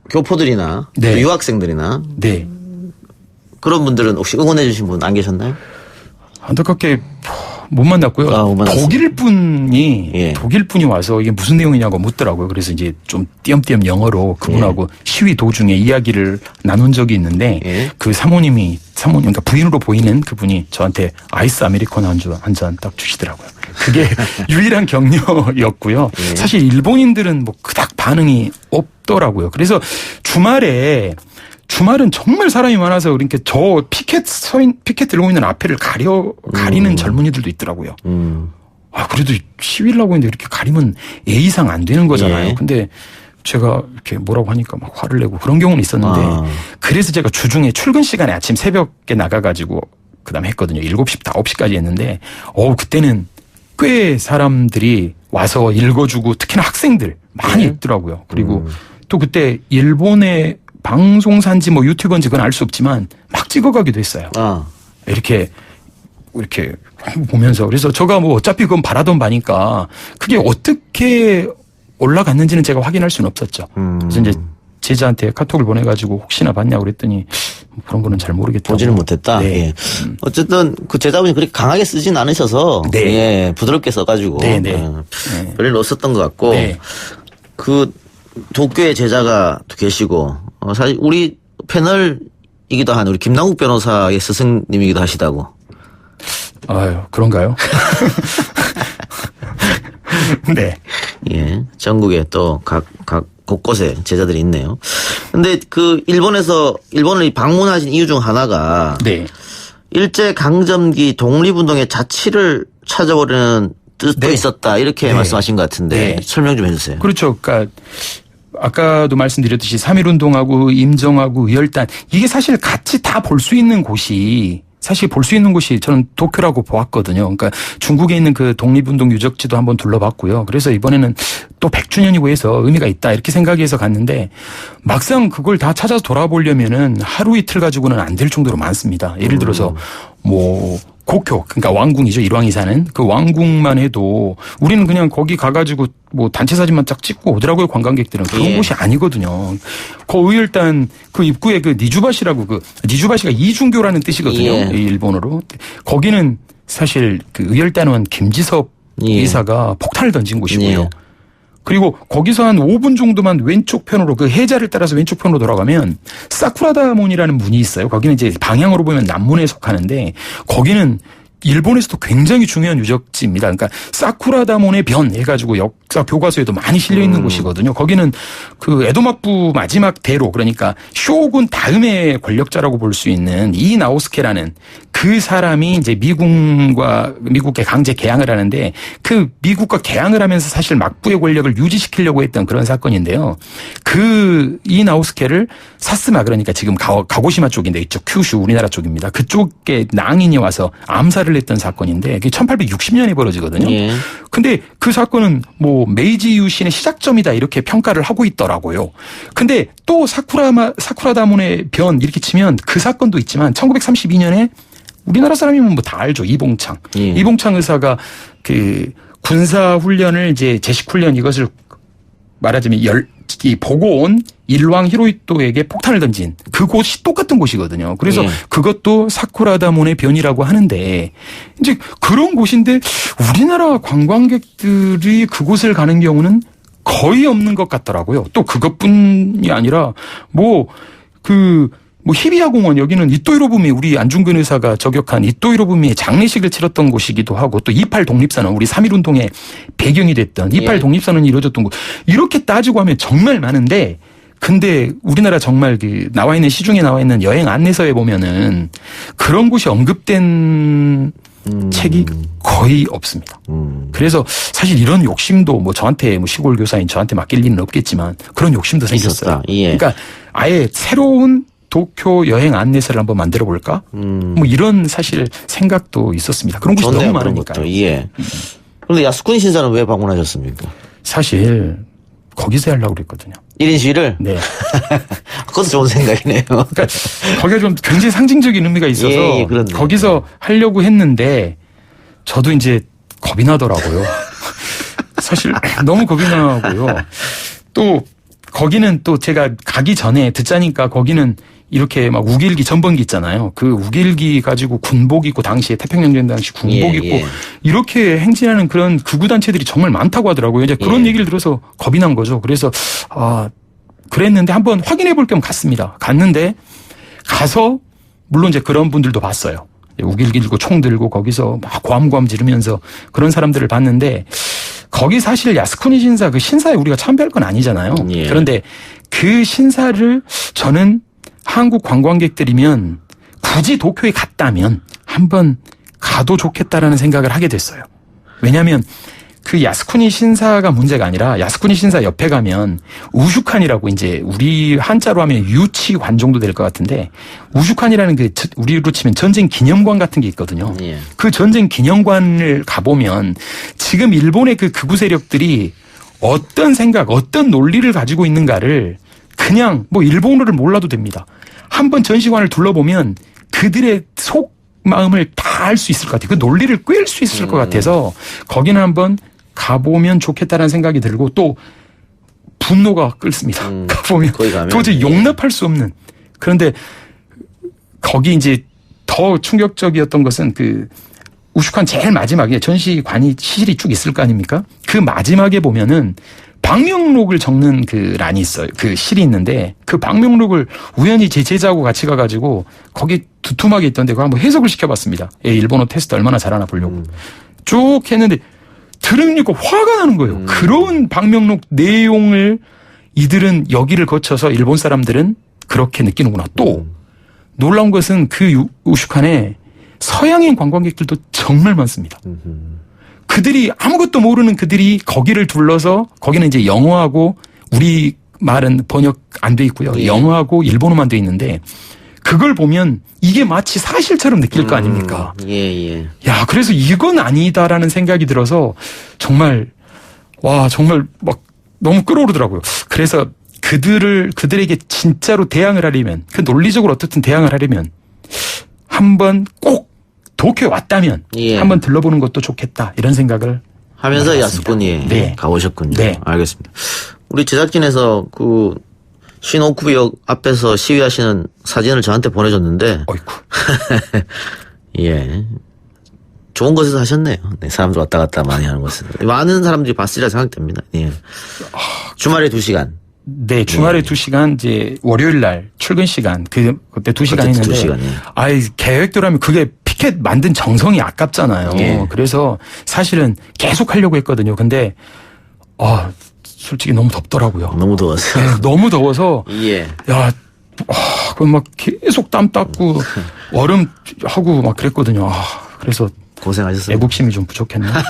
교포들이나 네. 유학생들이나 네. 그런 분들은 혹시 응원해 주신 분 안 계셨나요? 안타깝게 못 만났고요. 못 만났어요. 독일 예. 분이 와서 이게 무슨 내용이냐고 묻더라고요. 그래서 이제 좀 띄엄띄엄 영어로 그분하고 시위 도중에 이야기를 나눈 적이 있는데 예. 그 사모님 그러니까 부인으로 보이는 그분이 저한테 아이스 아메리카노 한 잔 딱 주시더라고요. 그게 유일한 격려였고요. 예. 사실 일본인들은 뭐 그닥 반응이 없더라고요. 그래서 주말은 정말 사람이 많아서 그러니까 저 피켓 들고 있는 앞에를 가리는 젊은이들도 있더라고요. 그래도 시위를 하고 있는데 이렇게 가리면 예의상 안 되는 거잖아요. 예. 근데 제가 이렇게 뭐라고 하니까 막 화를 내고 그런 경우는 있었는데 그래서 제가 주중에 출근 시간에 아침 새벽에 나가가지고 그다음에 했거든요. 7시부터 9시까지 했는데 그때는 꽤 사람들이 와서 읽어주고 특히나 학생들 많이 읽더라고요. 그리고 또 그때 일본의 방송사인지 뭐 유튜버인지 그건 알 수 없지만 막 찍어가기도 했어요. 이렇게 보면서. 그래서 제가 뭐 어차피 그건 바라던 바니까 그게 어떻게 올라갔는지는 제가 확인할 수는 없었죠. 그래서 이제 제자한테 카톡을 보내가지고 혹시나 봤냐고 그랬더니 그런 거는 잘 모르겠다고. 보지는 못했다. 네. 예. 어쨌든 그 제자분이 그렇게 강하게 쓰진 않으셔서 네. 예, 부드럽게 써가지고 네. 별일 없었던 것 같고 네. 그 도쿄에 제자가 계시고 사실 우리 패널이기도 한 우리 김남국 변호사의 스승님이기도 하시다고. 아유 그런가요? 네. 예, 전국에 또 각 곳곳에 제자들이 있네요. 근데 그 일본을 방문하신 이유 중 하나가 네. 일제 강점기 독립운동의 자취를 찾아보려는 뜻도 네. 있었다 이렇게 네. 말씀하신 것 같은데 네. 설명 좀 해주세요. 그렇죠. 그러니까 아까도 말씀드렸듯이 3.1운동하고 임정하고 의열단 이게 사실 같이 다 볼 수 있는 곳이 저는 도쿄라고 보았거든요. 그러니까 중국에 있는 그 독립운동 유적지도 한번 둘러봤고요. 그래서 이번에는 또 100주년이고 해서 의미가 있다 이렇게 생각해서 갔는데 막상 그걸 다 찾아서 돌아보려면은 하루 이틀 가지고는 안 될 정도로 많습니다. 예를 들어서 뭐 고쿄, 그러니까 왕궁이죠. 일왕이 사는 그 왕궁만 해도 우리는 그냥 거기 가가지고 뭐 단체 사진만 쫙 찍고 오더라고요. 관광객들은 그런 예. 곳이 아니거든요. 그 의열단 그 입구에 그 니주바시라고 니주바시가 이중교라는 뜻이거든요. 예. 일본어로. 거기는 사실 그 의열단원 김지섭 예. 의사가 폭탄을 던진 곳이고요. 예. 그리고 거기서 한 5분 정도만 왼쪽 편으로 그 해자를 따라서 왼쪽 편으로 돌아가면 사쿠라다몬이라는 문이 있어요. 거기는 이제 방향으로 보면 남문에 속하는데 거기는 일본에서도 굉장히 중요한 유적지입니다. 그러니까 사쿠라다몬의 변 해가지고 역사 교과서에도 많이 실려 있는 곳이거든요. 거기는 그 에도마부 마지막 대로 그러니까 쇼군 다음의 권력자라고 볼 수 있는 이나오스케라는 그 사람이 이제 미국에 강제 개항을 하는데 그 미국과 개항을 하면서 사실 막부의 권력을 유지시키려고 했던 그런 사건인데요. 그 이나오스케를 사스마 그러니까 지금 가고시마 쪽인데 이쪽 큐슈 우리나라 쪽입니다. 그쪽에 낭인이 와서 암살을 했던 사건인데 그게 1860년에 벌어지거든요. 예. 근데 그 사건은 뭐 메이지 유신의 시작점이다 이렇게 평가를 하고 있더라고요. 근데 또 사쿠라다몬의 변 이렇게 치면 그 사건도 있지만 1932년에 우리나라 사람이면 뭐 다 알죠. 이봉창. 예. 이봉창 의사가 그 군사 훈련을 이제 제식 훈련 이것을 말하자면 이 보고 온 일왕 히로히토에게 폭탄을 던진 그곳이 똑같은 곳이거든요. 그래서 예. 그것도 사쿠라다몬의 변이라고 하는데 이제 그런 곳인데 우리나라 관광객들이 그곳을 가는 경우는 거의 없는 것 같더라고요. 또 그것뿐이 아니라 히비야 공원 여기는 이토 히로부미 우리 안중근 의사가 저격한 이토 히로부미의 장례식을 치렀던 곳이기도 하고 또 28 독립선언 우리 3.1운동의 배경이 됐던 28 예. 독립선언이 이루어졌던 곳 이렇게 따지고 하면 정말 많은데 근데 우리나라 정말 나와 있는 시중에 나와 있는 여행 안내서에 보면은 그런 곳이 언급된 책이 거의 없습니다. 그래서 사실 이런 욕심도 저한테 시골 교사인 저한테 맡길 일은 없겠지만 그런 욕심도 생겼어요. 있었다. 예. 그러니까 아예 새로운 도쿄 여행 안내서를 한번 만들어 볼까? 이런 사실 생각도 있었습니다. 그런 곳이 좋네요, 너무 그런 많으니까요. 것도. 예. 그런데 야스쿠니 신사는 왜 방문하셨습니까? 사실 거기서 하려고 그랬거든요. 1인 시위를? 네. 그것도 좋은 생각이네요. 그러니까 거기가 좀 굉장히 상징적인 의미가 있어서 예, 그렇네요. 거기서 하려고 했는데 저도 이제 겁이 나더라고요. 사실 너무 겁이 나고요. 또 거기는 또 제가 가기 전에 듣자니까 거기는 이렇게 막 우길기 전번기 있잖아요. 그 우길기 가지고 군복 입고 당시에 태평양전 당시 군복 예, 입고 예. 이렇게 행진하는 그런 극우 단체들이 정말 많다고 하더라고요. 이제 그런 예. 얘기를 들어서 겁이 난 거죠. 그래서 그랬는데 한번 확인해 볼 겸 갔습니다. 갔는데 가서 물론 이제 그런 분들도 봤어요. 우길기 들고 총 들고 거기서 막 고함고함 지르면서 그런 사람들을 봤는데 거기 사실 야스쿠니 신사 그 신사에 우리가 참배할 건 아니잖아요. 예. 그런데 그 신사를 저는 한국 관광객들이면 굳이 도쿄에 갔다면 한번 가도 좋겠다라는 생각을 하게 됐어요. 왜냐하면 그 야스쿠니 신사가 문제가 아니라 야스쿠니 신사 옆에 가면 우슈칸이라고 이제 우리 한자로 하면 유치관 정도 될 것 같은데 우슈칸이라는 그 우리로 치면 전쟁 기념관 같은 게 있거든요. 예. 그 전쟁 기념관을 가보면 지금 일본의 그 극우 세력들이 어떤 생각, 어떤 논리를 가지고 있는가를 그냥 일본어를 몰라도 됩니다. 한번 전시관을 둘러보면 그들의 속 마음을 다 알 수 있을 것 같아요. 그 논리를 꿰일 수 있을 것 같아서 거기는 한번 가보면 좋겠다는 생각이 들고 또 분노가 끓습니다. 가보면 거기 가면. 도저히 용납할 수 없는. 그런데 거기 이제 더 충격적이었던 것은 그 우슈칸 제일 마지막에 전시관이 시실이 쭉 있을 거 아닙니까? 그 마지막에 보면은 방명록을 적는 그 란이 있어요. 그 실이 있는데 그 방명록을 우연히 제 제자하고 같이 가가지고 거기 두툼하게 있던데 그거 한번 해석을 시켜봤습니다. 일본어 테스트 얼마나 잘하나 보려고. 쭉 했는데 들으니까 화가 나는 거예요. 그런 방명록 내용을 이들은 여기를 거쳐서 일본 사람들은 그렇게 느끼는구나. 또 놀라운 것은 그 우슈칸에 서양인 관광객들도 정말 많습니다. 그들이 아무것도 모르는 그들이 거기를 둘러서 거기는 이제 영어하고 우리 말은 번역 안 돼 있고요. 예. 영어하고 일본어만 돼 있는데 그걸 보면 이게 마치 사실처럼 느낄 거 아닙니까? 예. 야, 그래서 이건 아니다라는 생각이 들어서 정말 정말 막 너무 끌어오르더라고요. 그래서 그들에게 진짜로 대항을 하려면 그 논리적으로 어떻든 대항을 하려면 한번 꼭 도쿄에 왔다면 예. 한번 들러보는 것도 좋겠다 이런 생각을 하면서 해봤습니다. 야스쿠니에 네. 가보셨군요. 네. 알겠습니다. 우리 제작진에서 그 신오쿠비역 앞에서 시위하시는 사진을 저한테 보내줬는데 어이쿠. 예. 좋은 곳에서 하셨네요. 네, 사람들 왔다 갔다 많이 하는 곳은. 많은 사람들이 봤으리라 생각됩니다. 예. 주말에 2시간. 네, 주말에 2시간 이제 월요일 날 출근 시간 그때 2시간 그때 했는데 2시간, 예. 계획대로 하면 그게 피켓 만든 정성이 아깝잖아요. 예. 그래서 사실은 계속 하려고 했거든요. 근데 솔직히 너무 덥더라고요. 너무 더워서. 네, 너무 더워서 예. 그럼 막 계속 땀 닦고 얼음 하고 막 그랬거든요. 그래서 고생하셨습니다. 애국심이 좀 부족했나?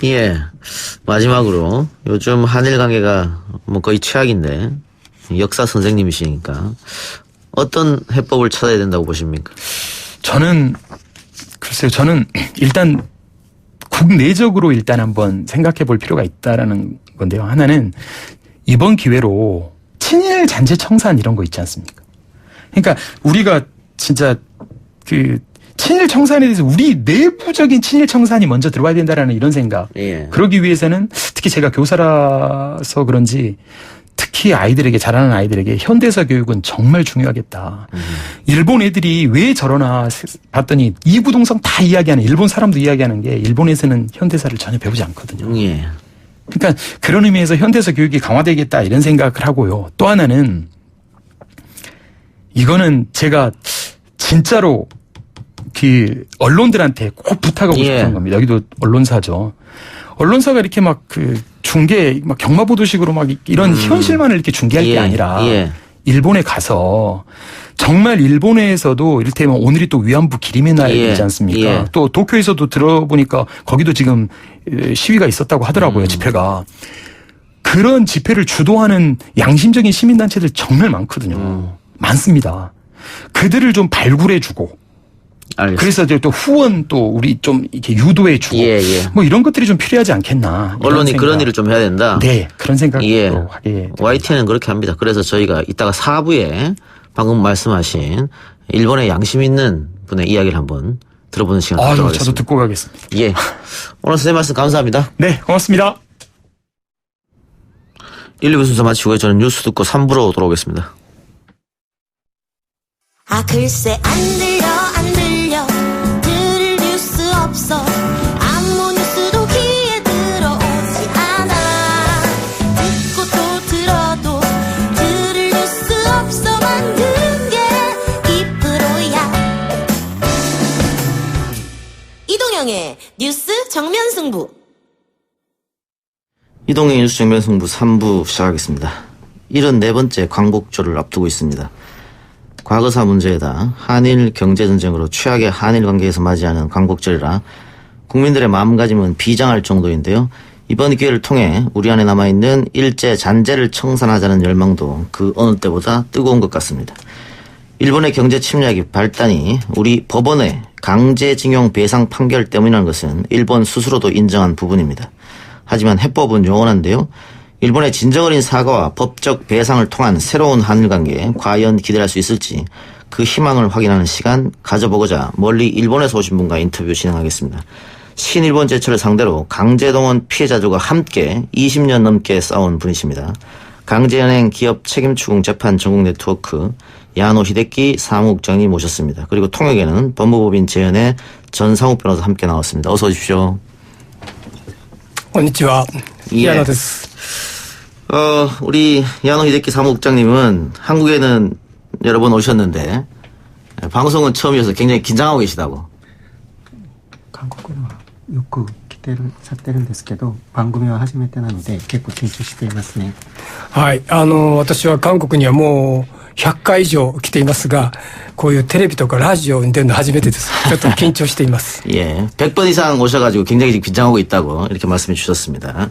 예. 마지막으로 요즘 한일 관계가 거의 최악인데 역사 선생님이시니까 어떤 해법을 찾아야 된다고 보십니까? 저는 일단 국내적으로 일단 한번 생각해 볼 필요가 있다라는 건데요. 하나는 이번 기회로 친일 잔재 청산 이런 거 있지 않습니까? 그러니까 우리가 진짜 친일 청산에 대해서 우리 내부적인 친일 청산이 먼저 들어와야 된다라는 이런 생각. 예. 그러기 위해서는 특히 제가 교사라서 그런지 특히 아이들에게 자라는 아이들에게 현대사 교육은 정말 중요하겠다. 일본 애들이 왜 저러나 봤더니 이구동성 다 이야기하는 일본 사람도 이야기하는 게 일본에서는 현대사를 전혀 배우지 않거든요. 예. 그러니까 그런 의미에서 현대사 교육이 강화되겠다 이런 생각을 하고요. 또 하나는 이거는 제가 진짜로 그 언론들한테 꼭 부탁하고 예. 싶은 겁니다. 여기도 언론사죠. 언론사가 이렇게 막 그 중계, 막 경마보도식으로 막 이런 현실만을 이렇게 중계할 예. 게 아니라 예. 일본에 가서 정말 일본에서도 이를테면 오늘이 또 위안부 기림의 날이지 예. 않습니까? 예. 또 도쿄에서도 들어보니까 거기도 지금 시위가 있었다고 하더라고요. 집회가. 그런 집회를 주도하는 양심적인 시민단체들 정말 많거든요. 많습니다. 그들을 좀 발굴해주고 알겠습니다. 그래서 이제 또 후원 또 우리 좀 이렇게 유도해주고 예, 예. 뭐 이런 것들이 좀 필요하지 않겠나. 이런 언론이 생각. 그런 일을 좀 해야 된다. 네, 그런 생각도 예. 하게 됩니다. YTN은 그렇게 합니다. 그래서 저희가 이따가 4부에 방금 말씀하신 일본의 양심 있는 분의 이야기를 한번 들어보는 시간 갖도록 아유, 하겠습니다. 저도 듣고 가겠습니다. 예. 오늘 선생님 말씀 감사합니다. 네, 고맙습니다. 1, 2부 순서 마치고 저는 뉴스 듣고 3부로 돌아오겠습니다. 아 글쎄 안 들려 들을 뉴스 없어 아무 뉴스도 귀에 들어오지 않아 듣고 또 들어도 들을 뉴스 없어 만든 게 2%야 이동영의 뉴스 정면승부 이동의 뉴스 정면 승부 3부 시작하겠습니다. 74번째 광복절을 앞두고 있습니다. 과거사 문제에다 한일 경제전쟁으로 최악의 한일 관계에서 맞이하는 광복절이라 국민들의 마음가짐은 비장할 정도인데요. 이번 기회를 통해 우리 안에 남아있는 일제 잔재를 청산하자는 열망도 그 어느 때보다 뜨거운 것 같습니다. 일본의 경제 침략이 발단이 우리 법원의 강제징용 배상 판결 때문이라는 것은 일본 스스로도 인정한 부분입니다. 하지만 해법은 영원한데요. 일본의 진정어린 사과와 법적 배상을 통한 새로운 한일관계에 과연 기대할 수 있을지 그 희망을 확인하는 시간 가져보고자 멀리 일본에서 오신 분과 인터뷰 진행하겠습니다. 신일본 제철을 상대로 강제동원 피해자들과 함께 20년 넘게 싸운 분이십니다. 강제연행 기업 책임추궁 재판 전국 네트워크 야노 히데키 사무국장님 모셨습니다. 그리고 통역에는 법무법인 재연의 전상욱 변호사 함께 나왔습니다. 어서 오십시오. こんにちは。 예. 矢野です。 우리 야노 히데키 사무국장님은 한국에는 여러 번 오셨는데 방송은 처음이어서 굉장히 긴장하고 계시다고. 韓国にはよく来てるさってるんですけど番組は初めてなので結構緊張していますね。はい。私は韓国にはもう100回以上来ていますが、こういうテレビとかラジオに出るの初めてです。ちょっと緊張しています。 예, 100번 이상 오셔가지고 굉장히 지금 긴장하고 있다고 이렇게 말씀해 주셨습니다.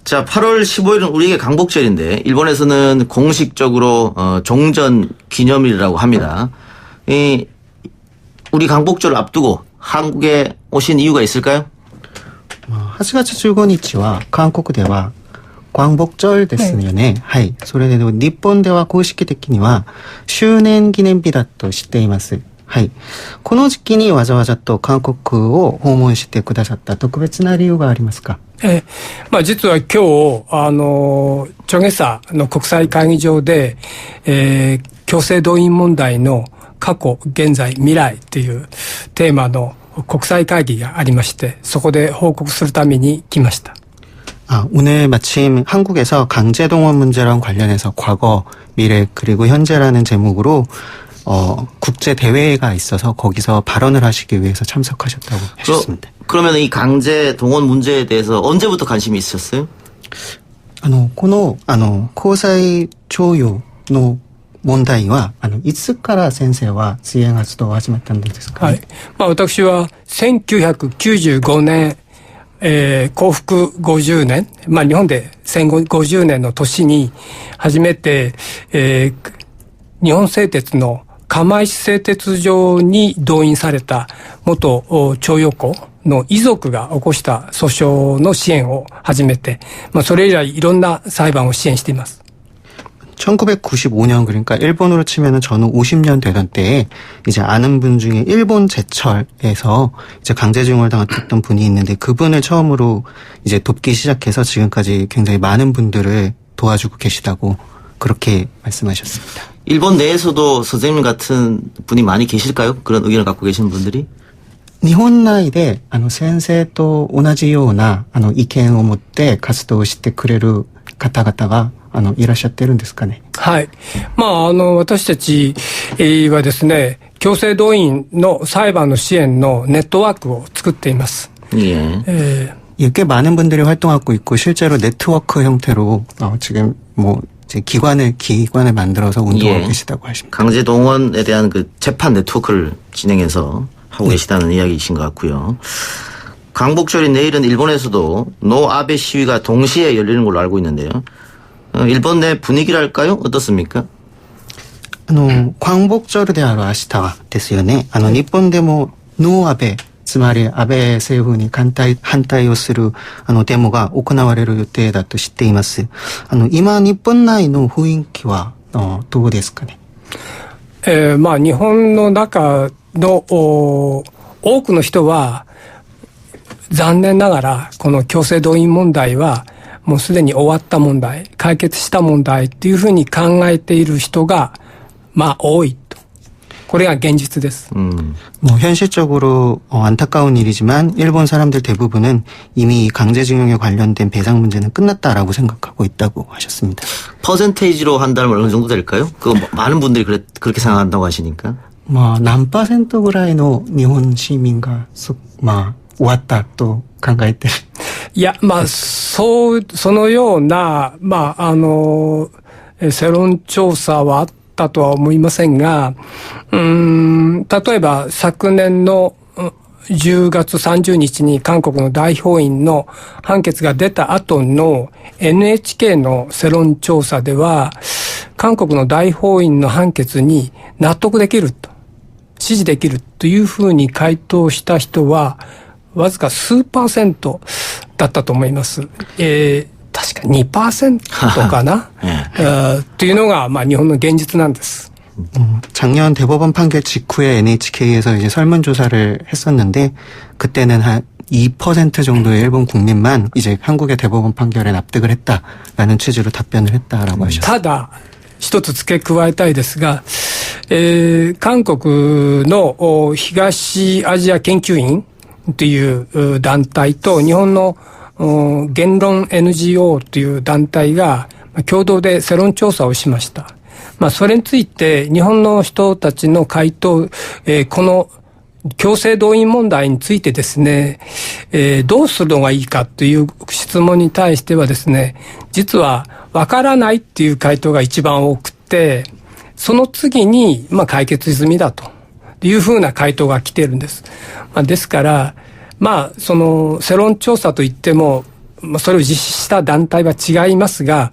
자, 8월 15일은 우리에게 강복절인데 일본에서는 공식적으로 종전 기념일이라고 합니다. 우리 강복절을 앞두고 한국에 오신 이유가 있을까요? 8月15日は韓国では광복절ですよね。はい。それで日本では公式的には周年記念日だと知っています。はい。この時期にわざわざと韓国を訪問してくださった特別な理由がありますか？実は今日、チョゲサの国際会議場で、強制動員問題の過去、現在、未来というテーマの国際会議がありまして、そこで報告するために来ました。 오늘 마침 한국에서 강제동원 문제랑 관련해서 과거, 미래, 그리고 현재라는 제목으로 국제 대회가 있어서 거기서 발언을 하시기 위해서 참석하셨다고 하셨습니다. 그러면 이 강제 동원 문제에 대해서 언제부터 관심이 있으셨어요? この交際徴用の問題はいつから先生は水泳活動を始めたんですか？はい。私は1995年幸福50年、日本で戦後50年の年に初めて、日本製鉄の釜石製鉄所に動員された元徴用工の遺族が起こした訴訟の支援を始めて、それ以来いろんな裁判を支援しています。 1995년 그러니까 일본으로 치면은 저는 50년 되던 때에 이제 아는 분 중에 일본 제철에서 이제 강제징용을 당했던 분이 있는데 그분을 처음으로 이제 돕기 시작해서 지금까지 굉장히 많은 분들을 도와주고 계시다고 그렇게 말씀하셨습니다. 일본 내에서도 선생님 같은 분이 많이 계실까요? 그런 의견을 갖고 계시는 분들이? 日本内で先生と同じような意見を持って活動してくれる方々がいらっしゃってるんですかね。はい。私たちはですね、強制動員の裁判の支援のネットワークを作っています。 예. 꽤 많은 분들이 활동하고 있고 실제로 네트워크 형태로 지금 이제 기관을 만들어서 운동하고 계시다고 하십니다. 강제 동원에 대한 그 재판 네트워크를 진행해서 하고 계시다는 이야기이신 것 같고요. 광복절인 내일은 일본에서도 노 아베 시위가 동시에 열리는 걸로 알고 있는데요. 일본 내 분위기랄까요? 어떻습니까? 광복절である明日はですよね。日本でもノーアベ、つまり安倍政府に反対をするデモが行われる予定だと知っています。今日本内の雰囲気はどうですかね。日本の中の多くの人は残念ながらこの強制動員問題はもうすでに終わった問題、解決した問題っていうふうに考えている人が多いと。これが現実です。 현실적으로 안타까운 일이지만 일본 사람들 대부분은 이미 강제징용에 관련된 배상 문제는 끝났다라고 생각하고 있다고 하셨습니다. 퍼센테이지로 한다면 어느 정도 될까요? 많은 분들이 그렇게 생각한다고 하시니까. 何%ぐらいの日本市民が終わったと考えてる。いや、そのような、世論調査はあったとは思いませんが、例えば昨年の10月30日に韓国の大法院の判決が出た後の NHK の世論調査では、韓国の大法院の判決に納得できると、支持できるというふうに回答した人は、わずか数%だったと思います。確か 2% かなというのが日本の現実なんです。 작년 대법원 판결 직후에 NHK에서 이제 설문조사를 했었는데 그때는 한 2% 정도의 일본 국민만 이제 한국의 대법원 판결에 납득을 했다라는 취지로 답변을 했다라고 하셨습니다. ただ一つ付け加えたいですが、韓国の東アジア研究院という団体と日本の言論 NGO という団体が共同で世論調査をしました。それについて日本の人たちの回答、この強制動員問題についてですね、どうするのがいいかという質問に対してはですね、実はわからないっていう回答が一番多くて、その次に解決済みだというふうな回答が来ているんです。ですからその世論調査といってもそれを実施した団体は違いますが、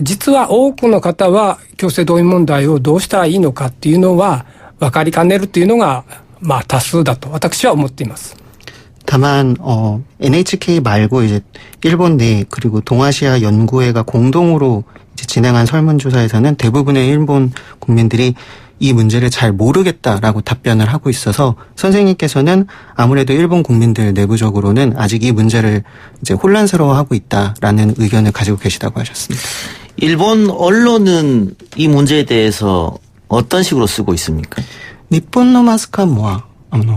実は多くの方は強制動員問題をどうしたらいいのかっていうのは分かりかねるというのが多数だと私は思っています。 다만 NHK 말고 이제 일본 내 그리고 동아시아 연구회가 공동으로 이제 진행한 설문조사에서는 대부분의 일본 국민들이 이 문제를 잘 모르겠다라고 답변을 하고 있어서 선생님께서는 아무래도 일본 국민들 내부적으로는 아직 이 문제를 이제 혼란스러워하고 있다라는 의견을 가지고 계시다고 하셨습니다. 일본 언론은 이 문제에 대해서 어떤 식으로 쓰고 있습니까? 日本のマスコミは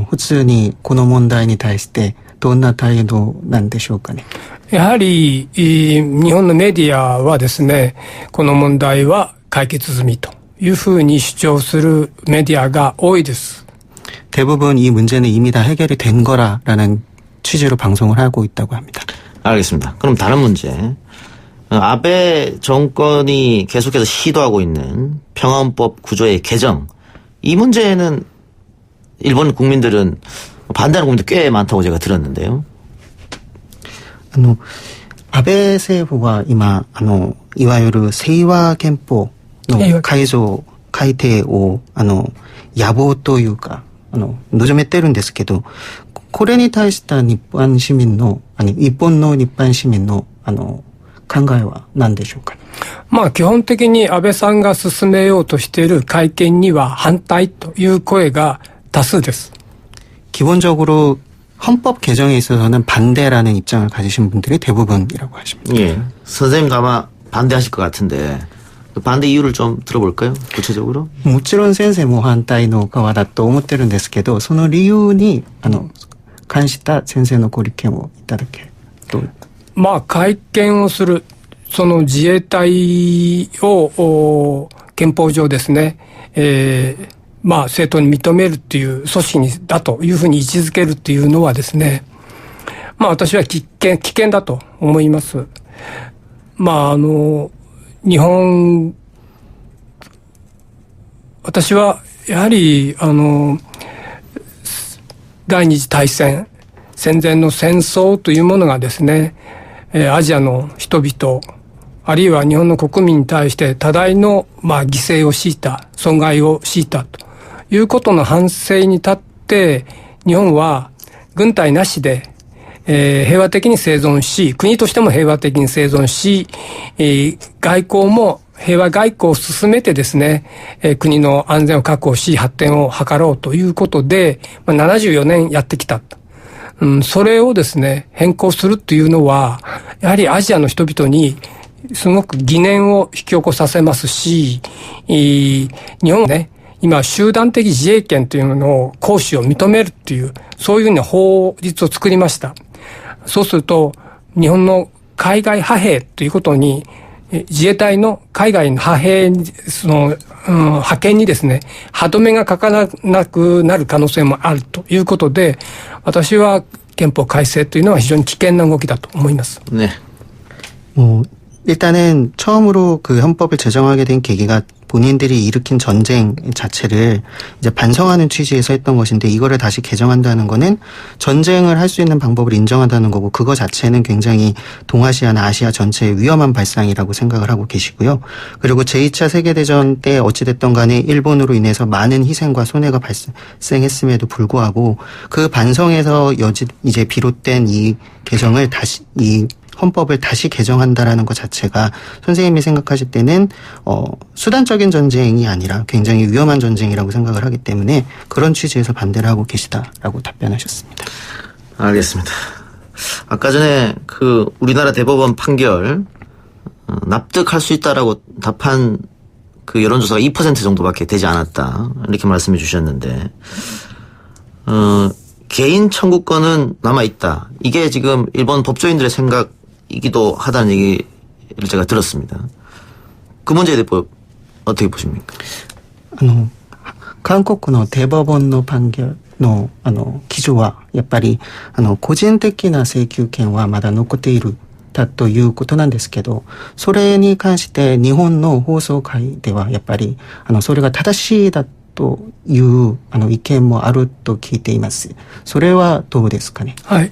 普通にこの問題に対してどんな態度なんでしょうかね。やはり日本のメディアはですね、この問題は解決済みというふうに主張するメディアが多いです。 대부분 이 문제는 이미 다 해결이 된 거라라는 취지로 방송을 하고 있다고 합니다. 알겠습니다. 그럼 다른 문제. 아베 정권이 계속해서 시도하고 있는 평화헌법 구조의 개정. 이 문제는 일본 국민들은 반대하는 국민들 꽤 많다고 제가 들었는데요. 安倍政府は今いわゆる清和憲法の改定を野望というか望めてるんですけど、これに対した日本の一般市民の考えは何でしょうかね。まあ基本的に安倍さんが進めようとしている改憲には反対という声が多数です。 기본적으로 헌법 개정에 있어서는 반대라는 입장을 가지신 분들이 대부분이라고 하십니다. 예. 선생님도 아마 반대하실 것 같은데 그 반대 이유를 좀 들어볼까요? 구체적으로? もちろん先生も反対の側だと思ってるんですけど、その理由に関した先生のご意見をいただけると。まあ改憲をするその自衛隊を憲法上ですね、まあ正当に認めるっていう組織にだというふうに位置づけるっていうのはですね、まあ私は危険だと思います。まあ日本、私はやはり第二次大戦戦前の戦争というものがですね、アジアの人々あるいは日本の国民に対して多大のまあ犠牲を強いた、損害を強いたということの反省に立って日本は軍隊なしで平和的に生存し、国としても平和的に生存し、外交も平和外交を進めてですね、国の安全を確保し発展を図ろうということで、74年やってきた。それをですね、変更するというのは、やはりアジアの人々にすごく疑念を引き起こさせますし、日本はね、今集団的自衛権というのを行使を認めるっていう、そういうふうな法律を作りました。そうすると、日本の海外派兵ということに、自衛隊の海外の派兵、派遣にですね、歯止めがかからなくなる可能性もあるということで、私は憲法改正というのは非常に危険な動きだと思います。네. 일단은 처음으로 그 헌법을 제정하게 된 계기가 본인들이 일으킨 전쟁 자체를 이제 반성하는 취지에서 했던 것인데, 이거를 다시 개정한다는 거는 전쟁을 할 수 있는 방법을 인정한다는 거고, 그거 자체는 굉장히 동아시아나 아시아 전체의 위험한 발상이라고 생각을 하고 계시고요. 그리고 제2차 세계대전 때 어찌됐든 간에 일본으로 인해서 많은 희생과 손해가 발생했음에도 불구하고 그 반성에서 이제 비롯된 이 개정을 다시 헌법을 다시 개정한다라는 것 자체가 선생님이 생각하실 때는 수단적인 전쟁이 아니라 굉장히 위험한 전쟁이라고 생각을 하기 때문에 그런 취지에서 반대를 하고 계시다라고 답변하셨습니다. 알겠습니다. 아까 전에 그 우리나라 대법원 판결 납득할 수 있다라고 답한 그 여론조사가 2% 정도밖에 되지 않았다, 이렇게 말씀해 주셨는데 개인 청구권은 남아있다. 이게 지금 일본 법조인들의 생각이기도 하다는 얘기를 제가 들었습니다. 그 문제에 대해 어떻게 보십니까? 韓国の대법원の判決の基準はやっぱり個人的な請求権はまだ残っているだということなんですけど、それに関して日本の法曹界ではやっぱりそれが正しいだという意見もあると聞いています。それはどうですかね。はい。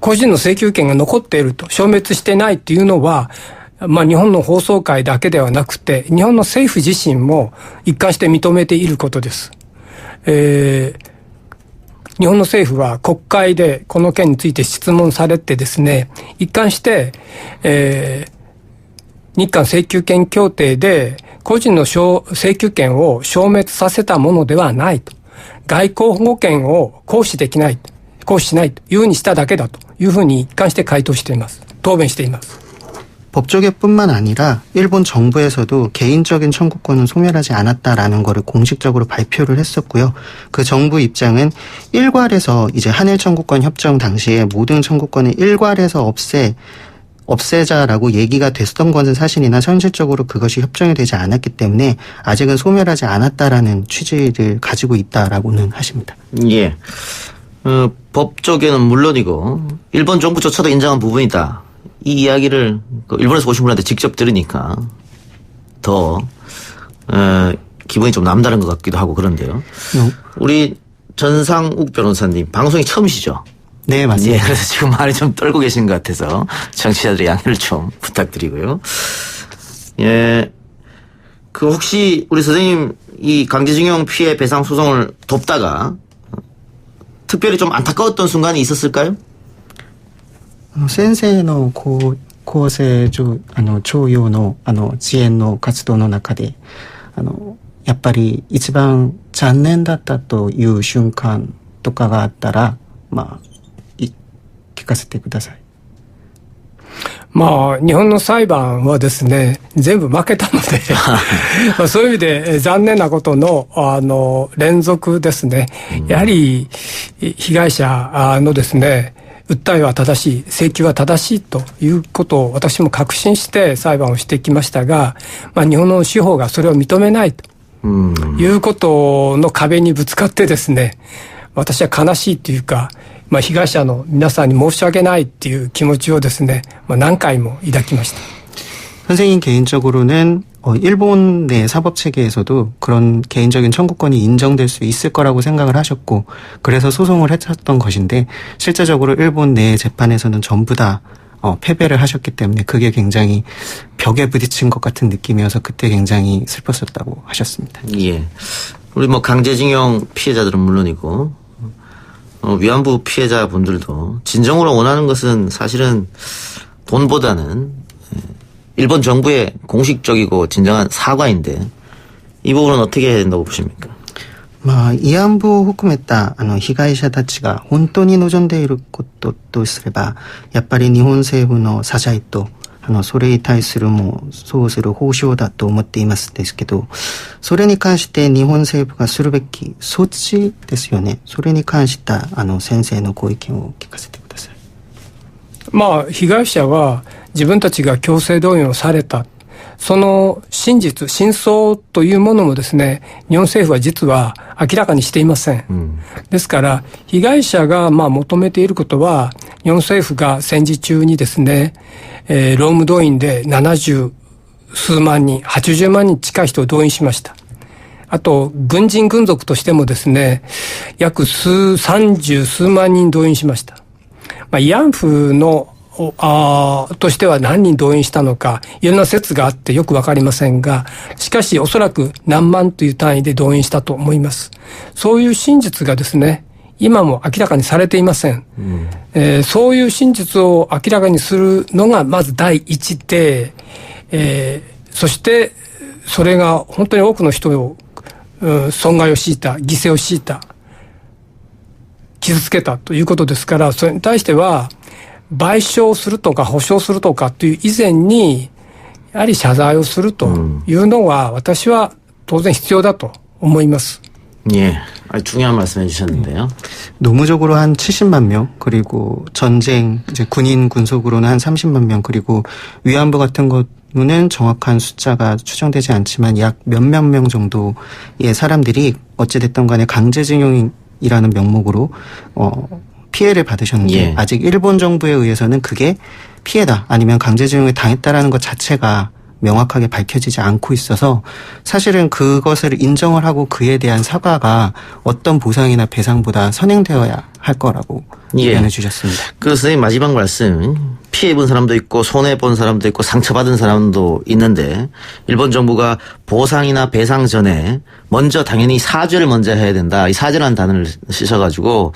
個人の請求権が残っていると、消滅してないっていうのは、まあ日本の法曹界だけではなくて、日本の政府自身も一貫して認めていることです。日本の政府は国会でこの件について質問されてですね、一貫して、日韓請求権協定で個人の請求権を消滅させたものではないと。外交保護権を行使できない、行使しないというふうにしただけだというふうに一貫して回答しています。答弁しています。 법조계뿐만 아니라 일본 정부에서도 개인적인 청구권은 소멸하지 않았다라는 거를 공식적으로 발표를 했었고요. 그 정부 입장은 일괄해서 이제 한일 청구권 협정 당시에 모든 청구권을 일괄해서 없애자라고 얘기가 됐던 것은 사실이나 현실적으로 그것이 협정이 되지 않았기 때문에 아직은 소멸하지 않았다라는 취지를 가지고 있다라고는 하십니다. 예. 법조계는 물론이고 일본 정부조차도 인정한 부분이다. 이 이야기를 일본에서 오신 분한테 직접 들으니까 더 기분이 좀 남다른 것 같기도 하고 그런데요. 우리 전상욱 변호사님 방송이 처음이시죠? 네, 맞습니다. 예, 그래서 지금 많이 좀 떨고 계신 것 같아서 청취자들의 양해를 좀 부탁드리고요. 예, 그 혹시 우리 선생님 이 강제징용 피해 배상 소송을 돕다가 특별히 좀 안타까웠던 순간이 있었을까요? 先生の厚生徴用の支援の活動の中でやっぱり一番残念だったという瞬間とかがあったら聞かせてください。日本の裁判はですね、全部負けたので、そういう意味で残念なことの、連続ですね。やはり、被害者のですね、訴えは正しい、請求は正しいということを私も確信して裁判をしてきましたが、日本の司法がそれを認めないということの壁にぶつかってですね、私は悲しいというか、被害者の皆さんに申し訳ないっていう気持ちをですね、何回も抱きました。 선생님 개인적으로는 일본 내 사법 체계에서도 그런 개인적인 청구권이 인정될 수 있을 거라고 생각을 하셨고 그래서 소송을 했었던 것인데 실제적으로 일본 내 재판에서는 전부 다 패배를 하셨기 때문에 그게 굉장히 벽에 부딪힌 것 같은 느낌이어서 그때 굉장히 슬펐었다고 하셨습니다. 예. 우리 강제징용 피해자들은 물론이고 위안부 피해자분들도 진정으로 원하는 것은 사실은 돈보다는 일본 정부의 공식적이고 진정한 사과인데 이 부분은 어떻게 해야 된다고 보십니까? 慰安婦を含めた被害者たちが本当に望んでいることとすればやっぱり日本政府の謝罪とそれに対するそうする報奨だと思っていますですけどそれに関して日本政府がするべき措置ですよね。それに関した先生のご意見を聞かせてください。被害者は自分たちが強制動員をされたその真実、真相というものもですね、日本政府は実は明らかにしていません。ですから、被害者が求めていることは、日本政府が戦時中にですね、労務動員で70数万人、80万人近い人を動員しました。あと、軍人軍属としてもですね、約30数万人動員しました。慰安婦のとしては何人動員したのか、いろんな説があってよくわかりませんが、しかしおそらく何万という単位で動員したと思います。そういう真実がですね、今も明らかにされていません。そういう真実を明らかにするのがまず第一で、そしてそれが本当に多くの人を、損害を強いた、犠牲を強いた、傷つけたということですから、それに対しては、賠償するとか保償するとかという以前にやはり謝罪をするというのは私は当然必要だと思います。예, 아주 중요한 말씀 해주셨는데요. 노무적으로 한 70만 명 그리고 전쟁 이제 군인 군속으로는 한 30만 명 그리고 위안부 같은 경우는 정확한 숫자가 추정되지 않지만 약 몇몇 명 정도의 사람들이 어찌됐든 간에 강제징용이라는 명목으로 피해를 받으셨는데 예. 아직 일본 정부에 의해서는 그게 피해다 아니면 강제징용에 당했다라는 것 자체가 명확하게 밝혀지지 않고 있어서 사실은 그것을 인정을 하고 그에 대한 사과가 어떤 보상이나 배상보다 선행되어야 할 거라고 의견을 주셨습니다. 그 선생님 마지막 말씀 피해 본 사람도 있고 손해 본 사람도 있고 상처받은 사람도 있는데 일본 정부가 보상이나 배상 전에 먼저 당연히 사죄를 먼저 해야 된다. 이 사죄라는 단어를 쓰셔가지고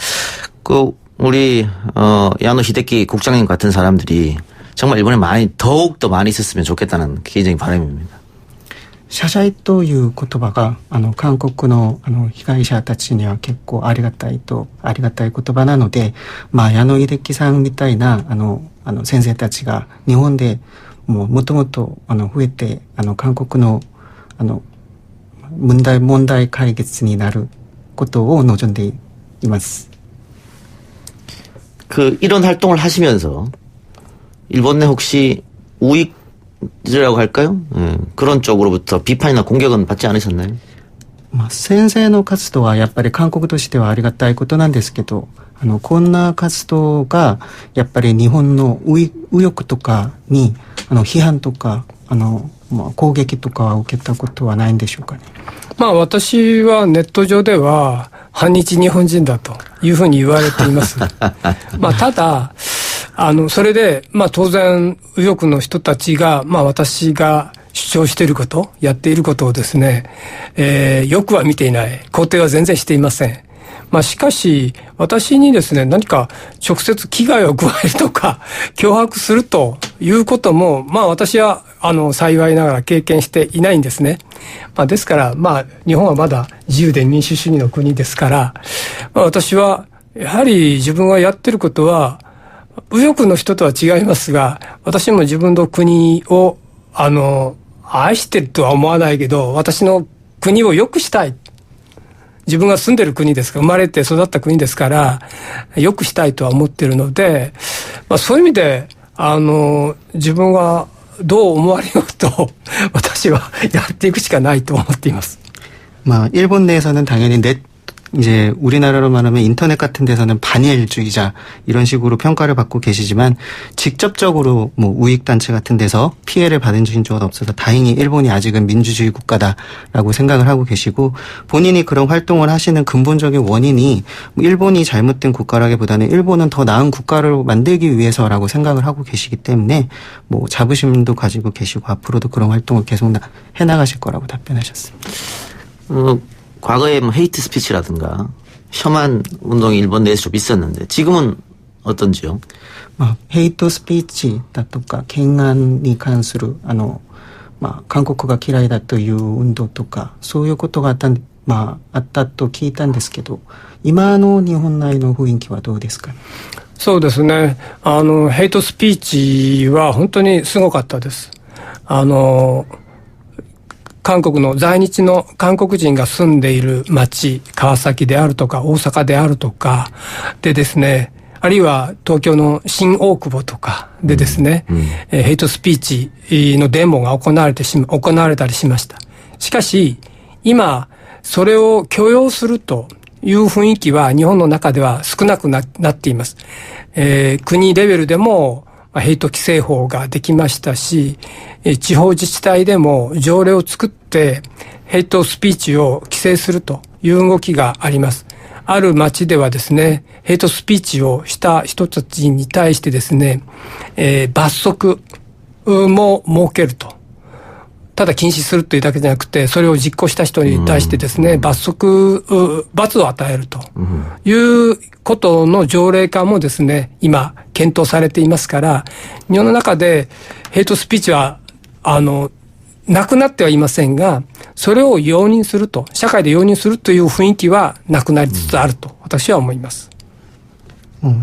우리 야노 히데키 국장님 같은 사람들이 정말 일본에 더욱더 많이 있었으면 좋겠다는 개인적인 바람입니다. 謝罪という言葉が韓国の被害者たちには結構ありがたい言葉なので、矢野秀樹さんみたいな先生たちが日本でもともと増えて韓国の問題解決になることを望んでいます。 이런 활동을 하시면서 일본 내 혹시 우익이라고 할까요? 그런 쪽으로부터 비판이나 공격은 받지 않으셨나요? 先生の活動はやっぱり韓国としてはありがたいことなんですけど、こんな活動がやっぱり日本の右翼とかに批判とか攻撃とかは受けたことはないんでしょうかね。私はネット上では反日日本人だというふうに言われています。ただそれで当然右翼の人たちが私が主張していること、やっていることをですね、よくは見ていない。肯定は全然していません。まあしかし、私にですね、何か直接危害を加えるとか、脅迫するということも、まあ私は、幸いながら経験していないんですね。まあですから、まあ日本はまだ自由で民主主義の国ですから、まあ私は、やはり自分がやってることは、右翼の人とは違いますが、私も自分の国を、愛してるとは思わないけど、私の国を良くしたい。自分が住んでる国ですから、生まれて育った国ですから、良くしたいとは思ってるので、まあそういう意味で、自分がどう思われようと、私はやっていくしかないと思っています。막 일본 내에서는 당연히 이제 우리나라로 말하면 인터넷 같은 데서는 반일주의자 이런 식으로 평가를 받고 계시지만 직접적으로 뭐 우익단체 같은 데서 피해를 받은 적은 없어서 다행히 일본이 아직은 민주주의 국가다라고 생각을 하고 계시고 본인이 그런 활동을 하시는 근본적인 원인이 일본이 잘못된 국가라기보다는 일본은 더 나은 국가를 만들기 위해서라고 생각을 하고 계시기 때문에 뭐 자부심도 가지고 계시고 앞으로도 그런 활동을 계속 해나가실 거라고 답변하셨습니다. 과거에 뭐 헤이트 스피치라든가 혐한 운동이 일본 내에서 좀 있었는데 지금은 어떤지요? ヘイトスピーチだとか懸案に関する韓国が嫌いだという運動とかそういうことがあったと聞いたんですけど、今の日本内の雰囲気はどうですかね。そうですね。ヘイトスピーチは本当にすごかったです。韓国の在日の韓国人が住んでいる町、川崎であるとか大阪であるとかでですね、あるいは東京の新大久保とかでですね、ヘイトスピーチのデモが行われたりしました。しかし、今、それを許容するという雰囲気は日本の中では少なくなっています。国レベルでもヘイト規制法ができましたし、地方自治体でも条例を作ってヘイトスピーチを規制するという動きがあります。ある町ではですね、ヘイトスピーチをした人たちに対してですね、罰則も設けると。ただ禁止するというだけじゃなくて、それを実行した人に対してですね、罰を与えるということの条例化もですね、今検討されていますから、日本の中でヘイトスピーチはなくなってはいませんが、それを容認すると、社会で容認するという雰囲気はなくなりつつあると私は思います。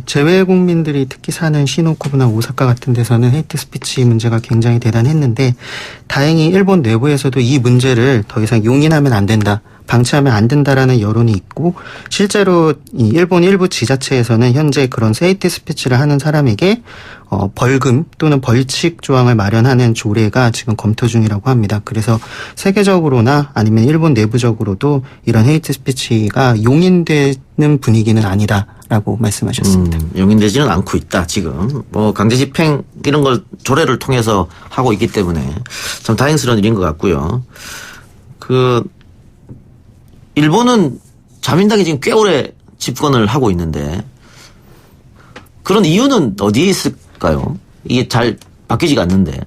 재외 국민들이 특히 사는 시노쿠부나 오사카 같은 데서는 헤이트 스피치 문제가 굉장히 대단했는데 다행히 일본 내부에서도 이 문제를 더 이상 용인하면 안 된다, 방치하면 안 된다라는 여론이 있고 실제로 이 일본 일부 지자체에서는 현재 그런 헤이트 스피치를 하는 사람에게 벌금 또는 벌칙 조항을 마련하는 조례가 지금 검토 중이라고 합니다. 그래서 세계적으로나 아니면 일본 내부적으로도 이런 헤이트 스피치가 용인되는 분위기는 아니다라고 말씀하셨습니다. 용인되지는 않고 있다. 지금 뭐 강제 집행 이런 걸 조례를 통해서 하고 있기 때문에 참 다행스러운 일인 것 같고요. 일본은 자민당이 지금 꽤 오래 집권을 하고 있는데 그런 이유는 어디에 있을까요? 이게 잘 바뀌지가 않는데.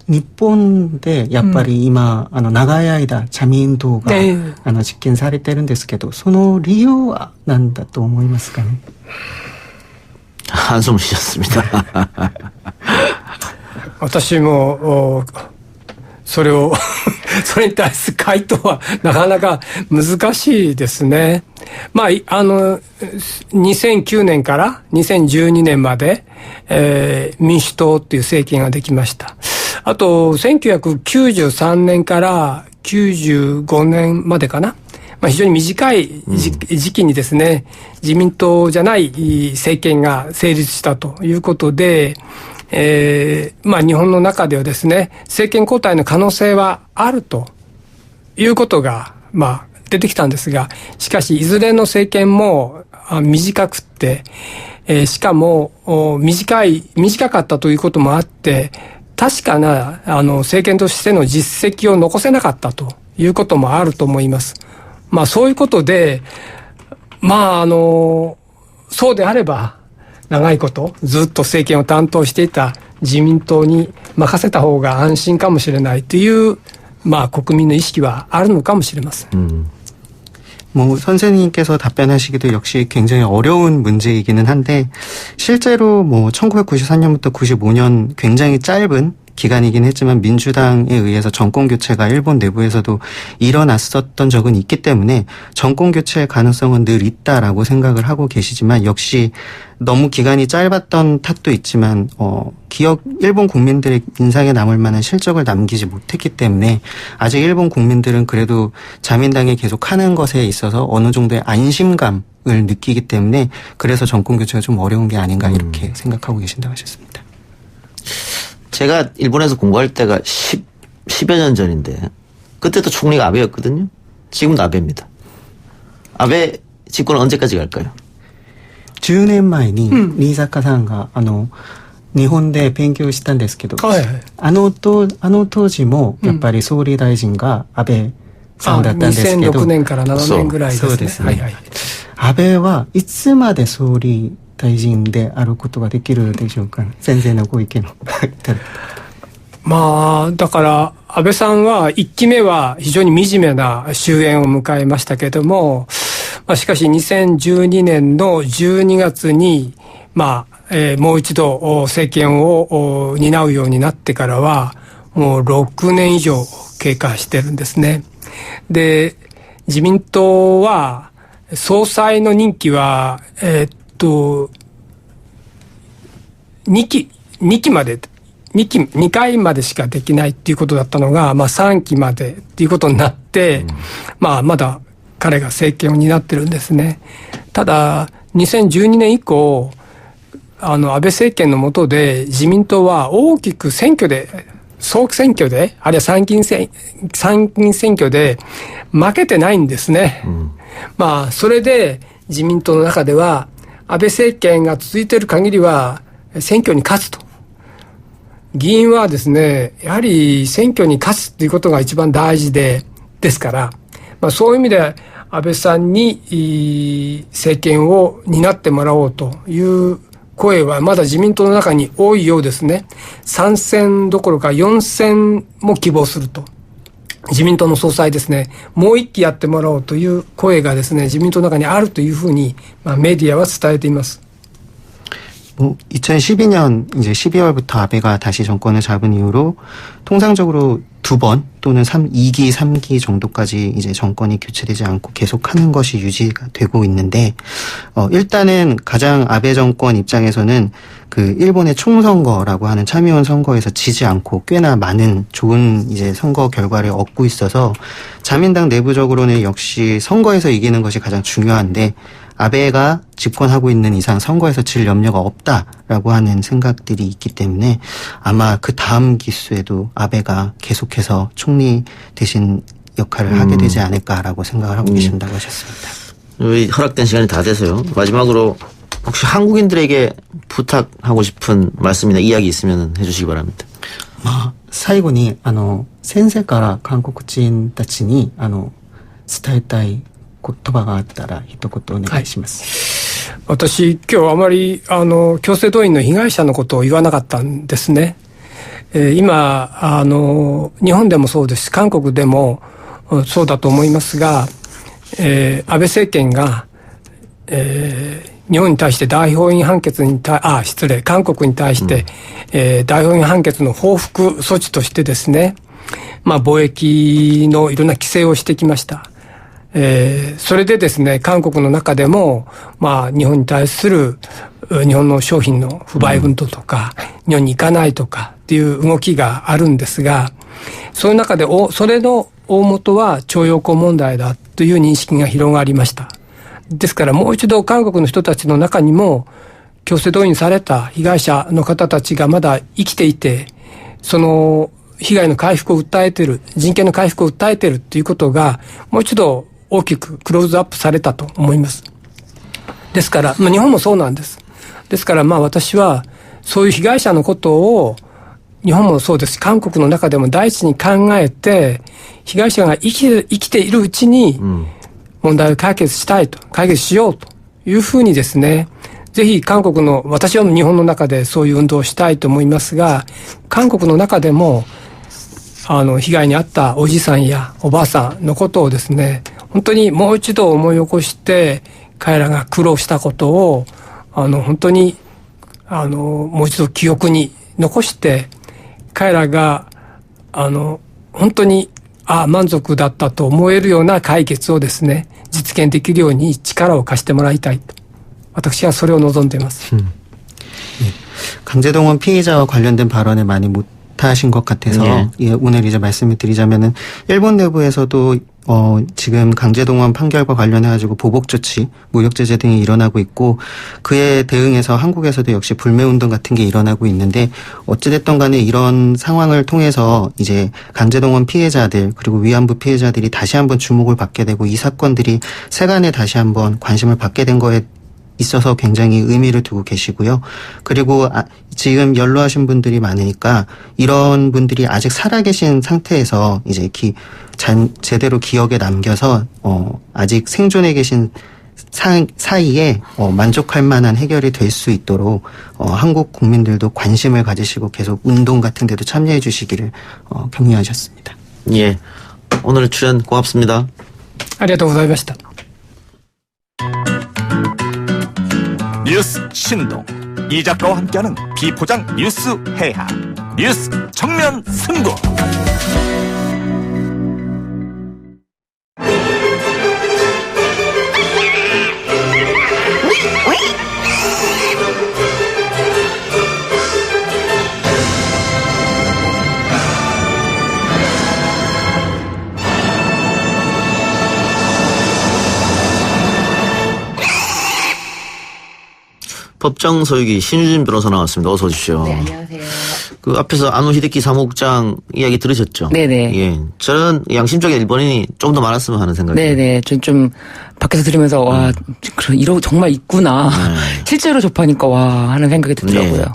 日本でやっぱり今、長い間자민党が、実験されてるんですけど、その理由は何だと思いますかね。 한숨을 쉬셨습니다. 私もそれに対する回答はなかなか難しいですね。まあ、2009年から2012年まで、民主党っていう政権ができました。あと、1993年から95年までかな。まあ、非常に短い時期にですね、自民党じゃない政権が成立したということで、まあ日本の中ではですね、政権交代の可能性はあるということが、まあ出てきたんですが、しかしいずれの政権も短くって、しかも短かったということもあって、確かな政権としての実績を残せなかったということもあると思います。まあそういうことで、まあそうであれば、長いことずっと政権を担当していた自民党に任せた方が安心かもしれないという、まあ国民の意識はあるのかもしれません。뭐 선생님께서 답변하시기도 역시 굉장히 어려운 문제이기는 한데 실제로 뭐 1993년부터 95년 굉장히 짧은 기간이긴 했지만 민주당에 의해서 정권 교체가 일본 내부에서도 일어났었던 적은 있기 때문에 정권 교체의 가능성은 늘 있다라고 생각을 하고 계시지만 역시 너무 기간이 짧았던 탓도 있지만 일본 국민들의 인상에 남을 만한 실적을 남기지 못했기 때문에 아직 일본 국민들은 그래도 자민당이 계속 하는 것에 있어서 어느 정도의 안심감을 느끼기 때문에 그래서 정권 교체가 좀 어려운 게 아닌가 이렇게 생각하고 계신다고 하셨습니다. 제가 일본에서 공부할 때가 10여 년 전인데 그때도 총리가 아베였거든요. 지금도 아베입니다. 아베 집권은 언제까지 갈까요? 10年前に新坂さんが日本で勉強したんですけど、はいはい。あの当時もやっぱり総理大臣が安倍さんだったんですけど、2006年から7年ぐらいですね。そうですね。はいはい。安倍はいつまで総理大臣であることができるでしょうか、ね、先生のご意見をまあ、だから、安倍さんは1期目は非常に惨めな終焉を迎えましたけども、まあ、しかし2012年の12月に、まあ、もう一度政権を担うようになってからは、もう6年以上経過してるんですね。で、自民党は、総裁の任期は、2回までしかできないっていうことだったのが、まあ3期までっていうことになって、まあまだ彼が政権を担ってるんですね。ただ、2012年以降、安倍政権の下で自民党は大きく選挙で、総選挙で、あるいは参議院選挙で負けてないんですね。まあ、それで自民党の中では、安倍政権が続いている限りは選挙に勝つと。議員はですね、やはり選挙に勝つということが一番大事ですから、まあ、そういう意味で安倍さんに政権を担ってもらおうという声はまだ自民党の中に多いようですね。3選どころか4選も希望すると。自民党の総裁ですね、もう一期やってもらおうという声がですね、自民党の中にあるというふうに、まあ、メディアは伝えています。 2012년 이제 12월부터 아베가 다시 정권을 잡은 이후로 통상적으로 2번 또는 2기, 3기 정도까지 이제 정권이 교체되지 않고 계속하는 것이 유지가 되고 있는데, 일단은 가장 아베 정권 입장에서는 그 일본의 총선거라고 하는 참의원 선거에서 지지 않고 꽤나 많은 좋은 이제 선거 결과를 얻고 있어서 자민당 내부적으로는 역시 선거에서 이기는 것이 가장 중요한데, 아베가 집권하고 있는 이상 선거에서 질 염려가 없다라고 하는 생각들이 있기 때문에 아마 그 다음 기수에도 아베가 계속해서 총리 대신 역할을 하게 되지 않을까라고 생각을 하고 계신다고 하셨습니다. 우리 허락된 시간이 다 돼서요. 마지막으로 혹시 한국인들에게 부탁하고 싶은 말씀이나 이야기 있으면 해주시기 바랍니다. 最後に先生から韓国人たちに伝えたい言葉があったら一言お願いします。私今日あまり強制動員の被害者のことを言わなかったんですね。今日本でもそうですし韓国でもそうだと思いますが、安倍政権が、日本に対して大法院判決に韓国に対して、大法院判決の報復措置としてですね、まあ貿易のいろんな規制をしてきました。それでですね、韓国の中でも、まあ、日本に対する、日本の商品の不買運動とか、日本に行かないとかっていう動きがあるんですが、そういう中で、それの大元は徴用工問題だという認識が広がりました。ですからもう一度韓国の人たちの中にも、強制動員された被害者の方たちがまだ生きていて、その被害の回復を訴えている、人権の回復を訴えているということが、もう一度大きくクローズアップされたと思います。ですから、まあ、日本もそうなんです。ですからまあ私はそういう被害者のことを日本もそうです。韓国の中でも第一に考えて被害者が生きているうちに問題を解決しようというふうにですね、ぜひ韓国の、私は日本の中でそういう運動をしたいと思いますが、韓国の中でも被害に遭ったおじさんやおばあさんのことをですね、本当にもう一度思い起こして彼らが苦労したことを本当にもう一度記憶に残して彼らが本当に満足だったと思えるような解決をですね実現できるように力を貸してもらいたいと私はそれを望んでいます。 강제동원 피해자와 관련된 발언을 많이 못하신 것 같아서 예, 오늘 이제 말씀을 드리자면은 일본 내부에서도 지금 강제동원 판결과 관련해가지고 보복조치, 무력제재 등이 일어나고 있고 그에 대응해서 한국에서도 역시 불매운동 같은 게 일어나고 있는데 어찌됐든 간에 이런 상황을 통해서 이제 강제동원 피해자들 그리고 위안부 피해자들이 다시 한번 주목을 받게 되고 이 사건들이 세간에 다시 한번 관심을 받게 된 거에 있어서 굉장히 의미를 두고 계시고요. 그리고 지금 연로하신 분들이 많으니까 이런 분들이 아직 살아계신 상태에서 이제 제대로 기억에 남겨서 아직 생존해 계신 사이에 만족할 만한 해결이 될 수 있도록 한국 국민들도 관심을 가지시고 계속 운동 같은 데도 참여해 주시기를 격려하셨습니다. 예. 오늘 출연 고맙습니다. ありがとうございました。 뉴스 신동 이 작가와 함께하는 비포장 뉴스 해학 뉴스 정면 승부. 법정 소유기 신유진 변호사 나왔습니다. 어서 오십시오. 네, 안녕하세요. 그 앞에서 안호 히데키 사무국장 이야기 들으셨죠? 네네. 예. 저는 양심적인 일본인이 좀 더 많았으면 하는 생각이에요. 네네. 전 좀 밖에서 들으면서 와, 이러고 정말 있구나. 실제로 접하니까 와 하는 생각이 들더라고요. 네.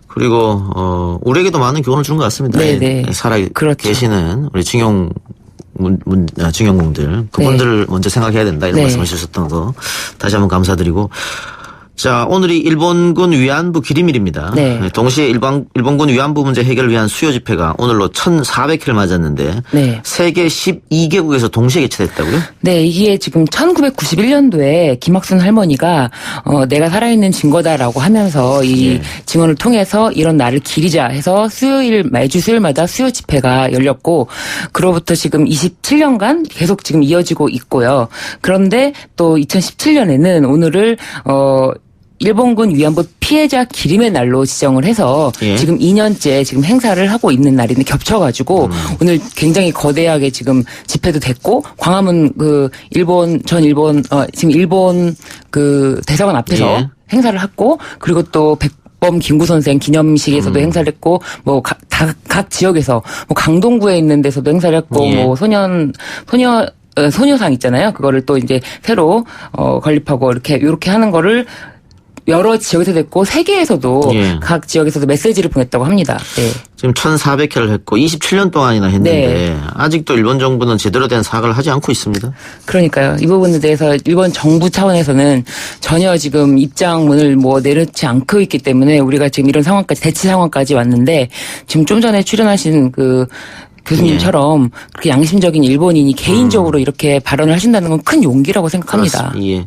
그리고 우리에게도 많은 교훈을 주는 것 같습니다. 네네. 예. 살아 그렇죠. 계시는 우리 징용군들 그분들을 먼저 생각해야 된다 이런 네. 말씀을 주셨던 거 다시 한번 감사드리고. 자, 오늘이 일본군 위안부 기림일입니다. 네. 동시에 일본군 위안부 문제 해결을 위한 수요 집회가 오늘로 1,400회를 맞았는데 네. 세계 12개국에서 동시에 개최됐다고요? 네, 이게 지금 1991년도에 김학순 할머니가 내가 살아있는 증거다라고 하면서 이 증언을 통해서 이런 날을 기리자 해서 매주 수요일마다 수요 집회가 열렸고 그로부터 지금 27년간 계속 지금 이어지고 있고요. 그런데 또 2017년에는 오늘을 일본군 위안부 피해자 기림의 날로 지정을 해서 지금 2년째 지금 행사를 하고 있는 날인데 겹쳐가지고 오늘 굉장히 거대하게 지금 집회도 됐고 광화문 지금 일본 그 대사관 앞에서 행사를 했고 그리고 또 백범 김구 선생 기념식에서도 행사를 했고 뭐 각 지역에서 뭐 강동구에 있는 데서도 행사를 했고 뭐 소녀상 있잖아요. 그거를 또 이제 새로 건립하고 이렇게 하는 거를 여러 지역에서 됐고 세계에서도 각 지역에서도 메시지를 보냈다고 합니다. 네. 지금 1,400회를 했고 27년 동안이나 했는데 아직도 일본 정부는 제대로 된 사과를 하지 않고 있습니다. 그러니까요. 이 부분에 대해서 일본 정부 차원에서는 전혀 지금 입장문을 내놓지 않고 있기 때문에 우리가 지금 이런 상황까지 대치 상황까지 왔는데 지금 좀 전에 출연하신 그 교수님처럼 그렇게 양심적인 일본인이 개인적으로 이렇게 발언을 하신다는 건 큰 용기라고 생각합니다. 예.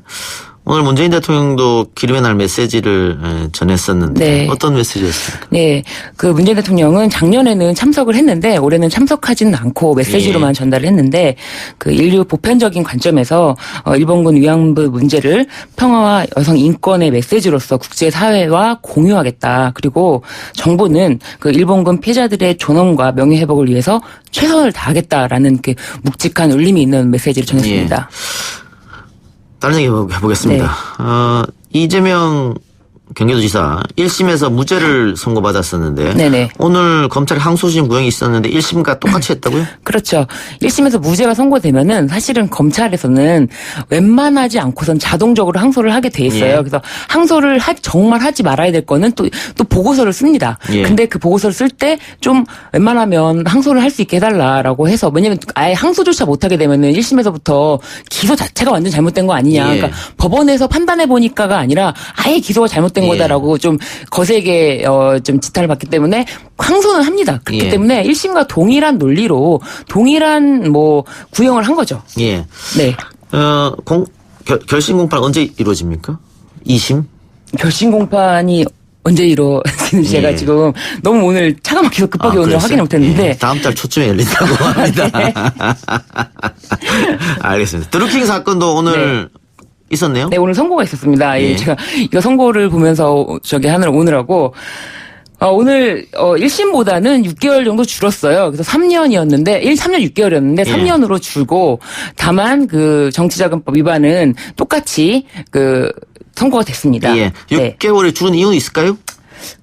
오늘 문재인 대통령도 기림의 날 메시지를 전했었는데 어떤 메시지였습니까? 네, 그 문재인 대통령은 작년에는 참석을 했는데 올해는 참석하지는 않고 메시지로만 전달을 했는데 그 인류 보편적인 관점에서 일본군 위안부 문제를 평화와 여성 인권의 메시지로서 국제사회와 공유하겠다. 그리고 정부는 그 일본군 피해자들의 존엄과 명예회복을 위해서 최선을 다하겠다라는 그 묵직한 울림이 있는 메시지를 전했습니다. 다른 얘기 해보겠습니다. 이재명 경기도지사 1심에서 무죄를 선고받았었는데 오늘 검찰이 항소심 구형이 있었는데 1심과 똑같이 했다고요? 그렇죠. 1심에서 무죄가 선고되면은 사실은 검찰에서는 웬만하지 않고선 자동적으로 항소를 하게 돼 있어요. 그래서 항소를 정말 하지 말아야 될 거는 또 보고서를 씁니다. 근데 그 보고서를 쓸 때 좀 웬만하면 항소를 할 수 있게 해달라라고 해서 왜냐면 아예 항소조차 못하게 되면은 1심에서부터 기소 자체가 완전 잘못된 거 아니냐. 그러니까 법원에서 판단해 보니까가 아니라 아예 기소가 잘못된 잘못된 예. 거다라고 좀 거세게 좀 지탄을 받기 때문에 항소는 합니다. 그렇기 예. 때문에 1심과 동일한 논리로 동일한 뭐 구형을 한 거죠. 예. 네. 결심 공판 언제 이루어집니까? 2심? 결심 공판이 언제 이루어지는지 예. 제가 지금 너무 오늘 차가 막혀서 급하게 오늘 그랬어요? 확인을 못했는데 예. 다음 달 초쯤에 열린다고 합니다. 알겠습니다. 드루킹 사건도 오늘 있었네요? 네, 오늘 선고가 있었습니다. 예. 제가 이거 선고를 보면서 하느라 오늘하고 오늘 1심보다는 6개월 정도 줄었어요. 그래서 3년이었는데 3년 6개월이었는데 3년으로 줄고 다만 그 정치자금법 위반은 똑같이 그 선고가 됐습니다. 예. 네. 6개월에 줄은 이유는 있을까요?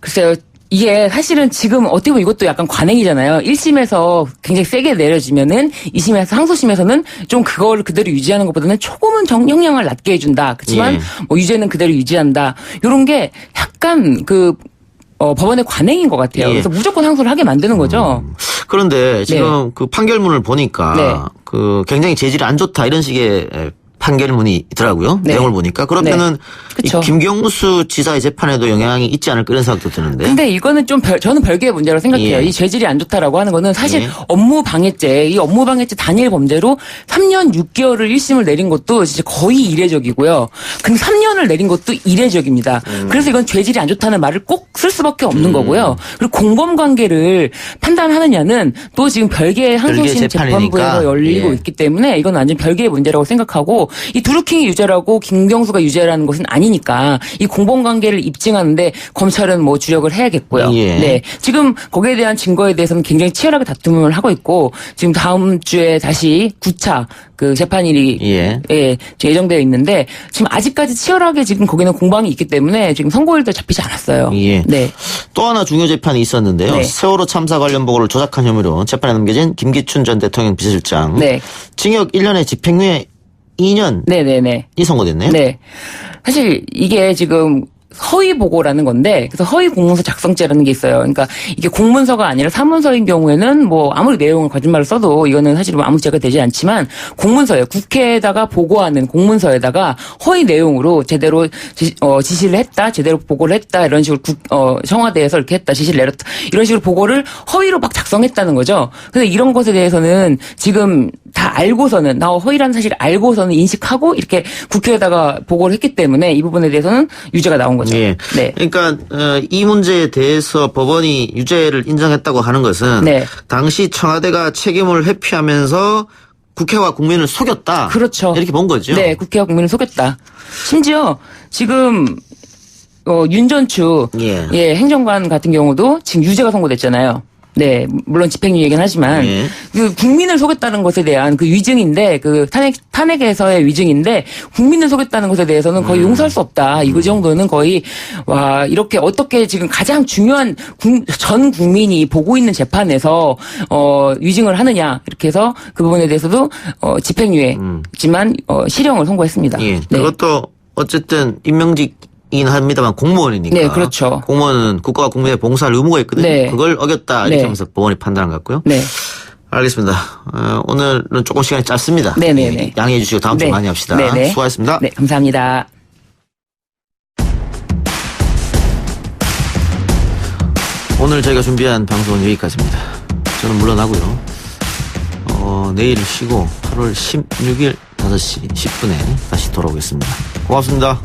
글쎄요. 이게 사실은 지금 어떻게 보면 이것도 약간 관행이잖아요. 1심에서 굉장히 세게 내려지면은 2심에서 항소심에서는 좀 그걸 그대로 유지하는 것보다는 조금은 형량을 낮게 해준다. 그렇지만 예. 뭐 유죄는 그대로 유지한다. 이런 게 약간 법원의 관행인 것 같아요. 예. 그래서 무조건 항소를 하게 만드는 거죠. 그런데 지금 그 판결문을 보니까 네. 그 굉장히 재질이 안 좋다 이런 식의 판결문이 있더라고요. 네. 내용을 보니까. 그러면은 이 그쵸. 김경수 지사의 재판에도 영향이 있지 않을까 이런 생각도 드는데. 근데 이거는 좀 저는 별개의 문제라고 생각해요. 예. 이 죄질이 안 좋다라고 하는 거는 사실 예. 업무방해죄, 이 업무방해죄 단일 범죄로 3년 6개월을 1심을 내린 것도 진짜 거의 이례적이고요. 근데 3년을 내린 것도 이례적입니다. 그래서 이건 죄질이 안 좋다는 말을 꼭 쓸 수밖에 없는 거고요. 그리고 공범 관계를 판단하느냐는 또 지금 별개의 항소심 재판이니까. 재판부에서 열리고 예. 있기 때문에 이건 완전 별개의 문제라고 생각하고 이 드루킹이 유죄라고 김경수가 유죄라는 것은 아니니까 이 공범 관계를 입증하는데 검찰은 뭐 주력을 해야겠고요. 예. 네. 지금 거기에 대한 증거에 대해서는 굉장히 치열하게 다툼을 하고 있고 지금 다음 주에 다시 9차 그 재판일이 예. 예정되어 있는데 지금 아직까지 치열하게 지금 거기는 공방이 있기 때문에 지금 선고일도 잡히지 않았어요. 예. 네. 또 하나 중요 재판이 있었는데요. 네. 세월호 참사 관련 보고를 조작한 혐의로 재판에 넘겨진 김기춘 전 대통령 비서실장. 네. 징역 1년에 집행유예 2년이 네네네. 선고됐네요. 네. 사실 이게 지금 허위 보고라는 건데, 그래서 허위 공문서 작성죄라는 게 있어요. 그러니까 이게 공문서가 아니라 사문서인 경우에는 뭐 아무리 내용을 거짓말을 써도 이거는 사실 뭐 아무 죄가 되지 않지만 공문서예요. 국회에다가 보고하는 공문서에다가 허위 내용으로 제대로 지시를 했다, 제대로 보고를 했다 이런 식으로 청와대에서 이렇게 했다, 지시를 내렸다 이런 식으로 보고를 허위로 막 작성했다는 거죠. 그래서 이런 것에 대해서는 지금 다 알고서는 허위라는 사실을 알고서는 인식하고 이렇게 국회에다가 보고를 했기 때문에 이 부분에 대해서는 유죄가 나온 거죠. 예. 네. 그러니까 이 문제에 대해서 법원이 유죄를 인정했다고 하는 것은 네. 당시 청와대가 책임을 회피하면서 국회와 국민을 속였다. 그렇죠. 이렇게 본 거죠. 네, 국회와 국민을 속였다. 심지어 지금 윤전추 예. 행정관 같은 경우도 지금 유죄가 선고됐잖아요. 네, 물론 집행유예긴 하지만 예. 그 국민을 속였다는 것에 대한 그 위증인데 그 탄핵에서의 위증인데 국민을 속였다는 것에 대해서는 거의 용서할 수 없다. 이거 정도는 거의 와 이렇게 어떻게 지금 가장 중요한 전 국민이 보고 있는 재판에서 위증을 하느냐 이렇게 해서 그 부분에 대해서도 집행유예지만 실형을 선고했습니다. 예. 네. 그것도 어쨌든 임명직이긴 합니다만 공무원이니까. 네, 그렇죠. 공무원은 국가와 국민에 봉사할 의무가 있거든요. 네. 그걸 어겼다 이렇게 네. 하면서 법원이 판단한 것 같고요. 네. 알겠습니다. 오늘은 조금 시간이 짧습니다. 네네네. 예, 양해해 주시고 다음 주에 네. 많이 합시다. 네네. 수고하셨습니다. 네, 감사합니다. 오늘 저희가 준비한 방송은 여기까지입니다. 저는 물러나고요. 내일 쉬고 8월 16일 5시 10분에 다시 돌아오겠습니다. 고맙습니다.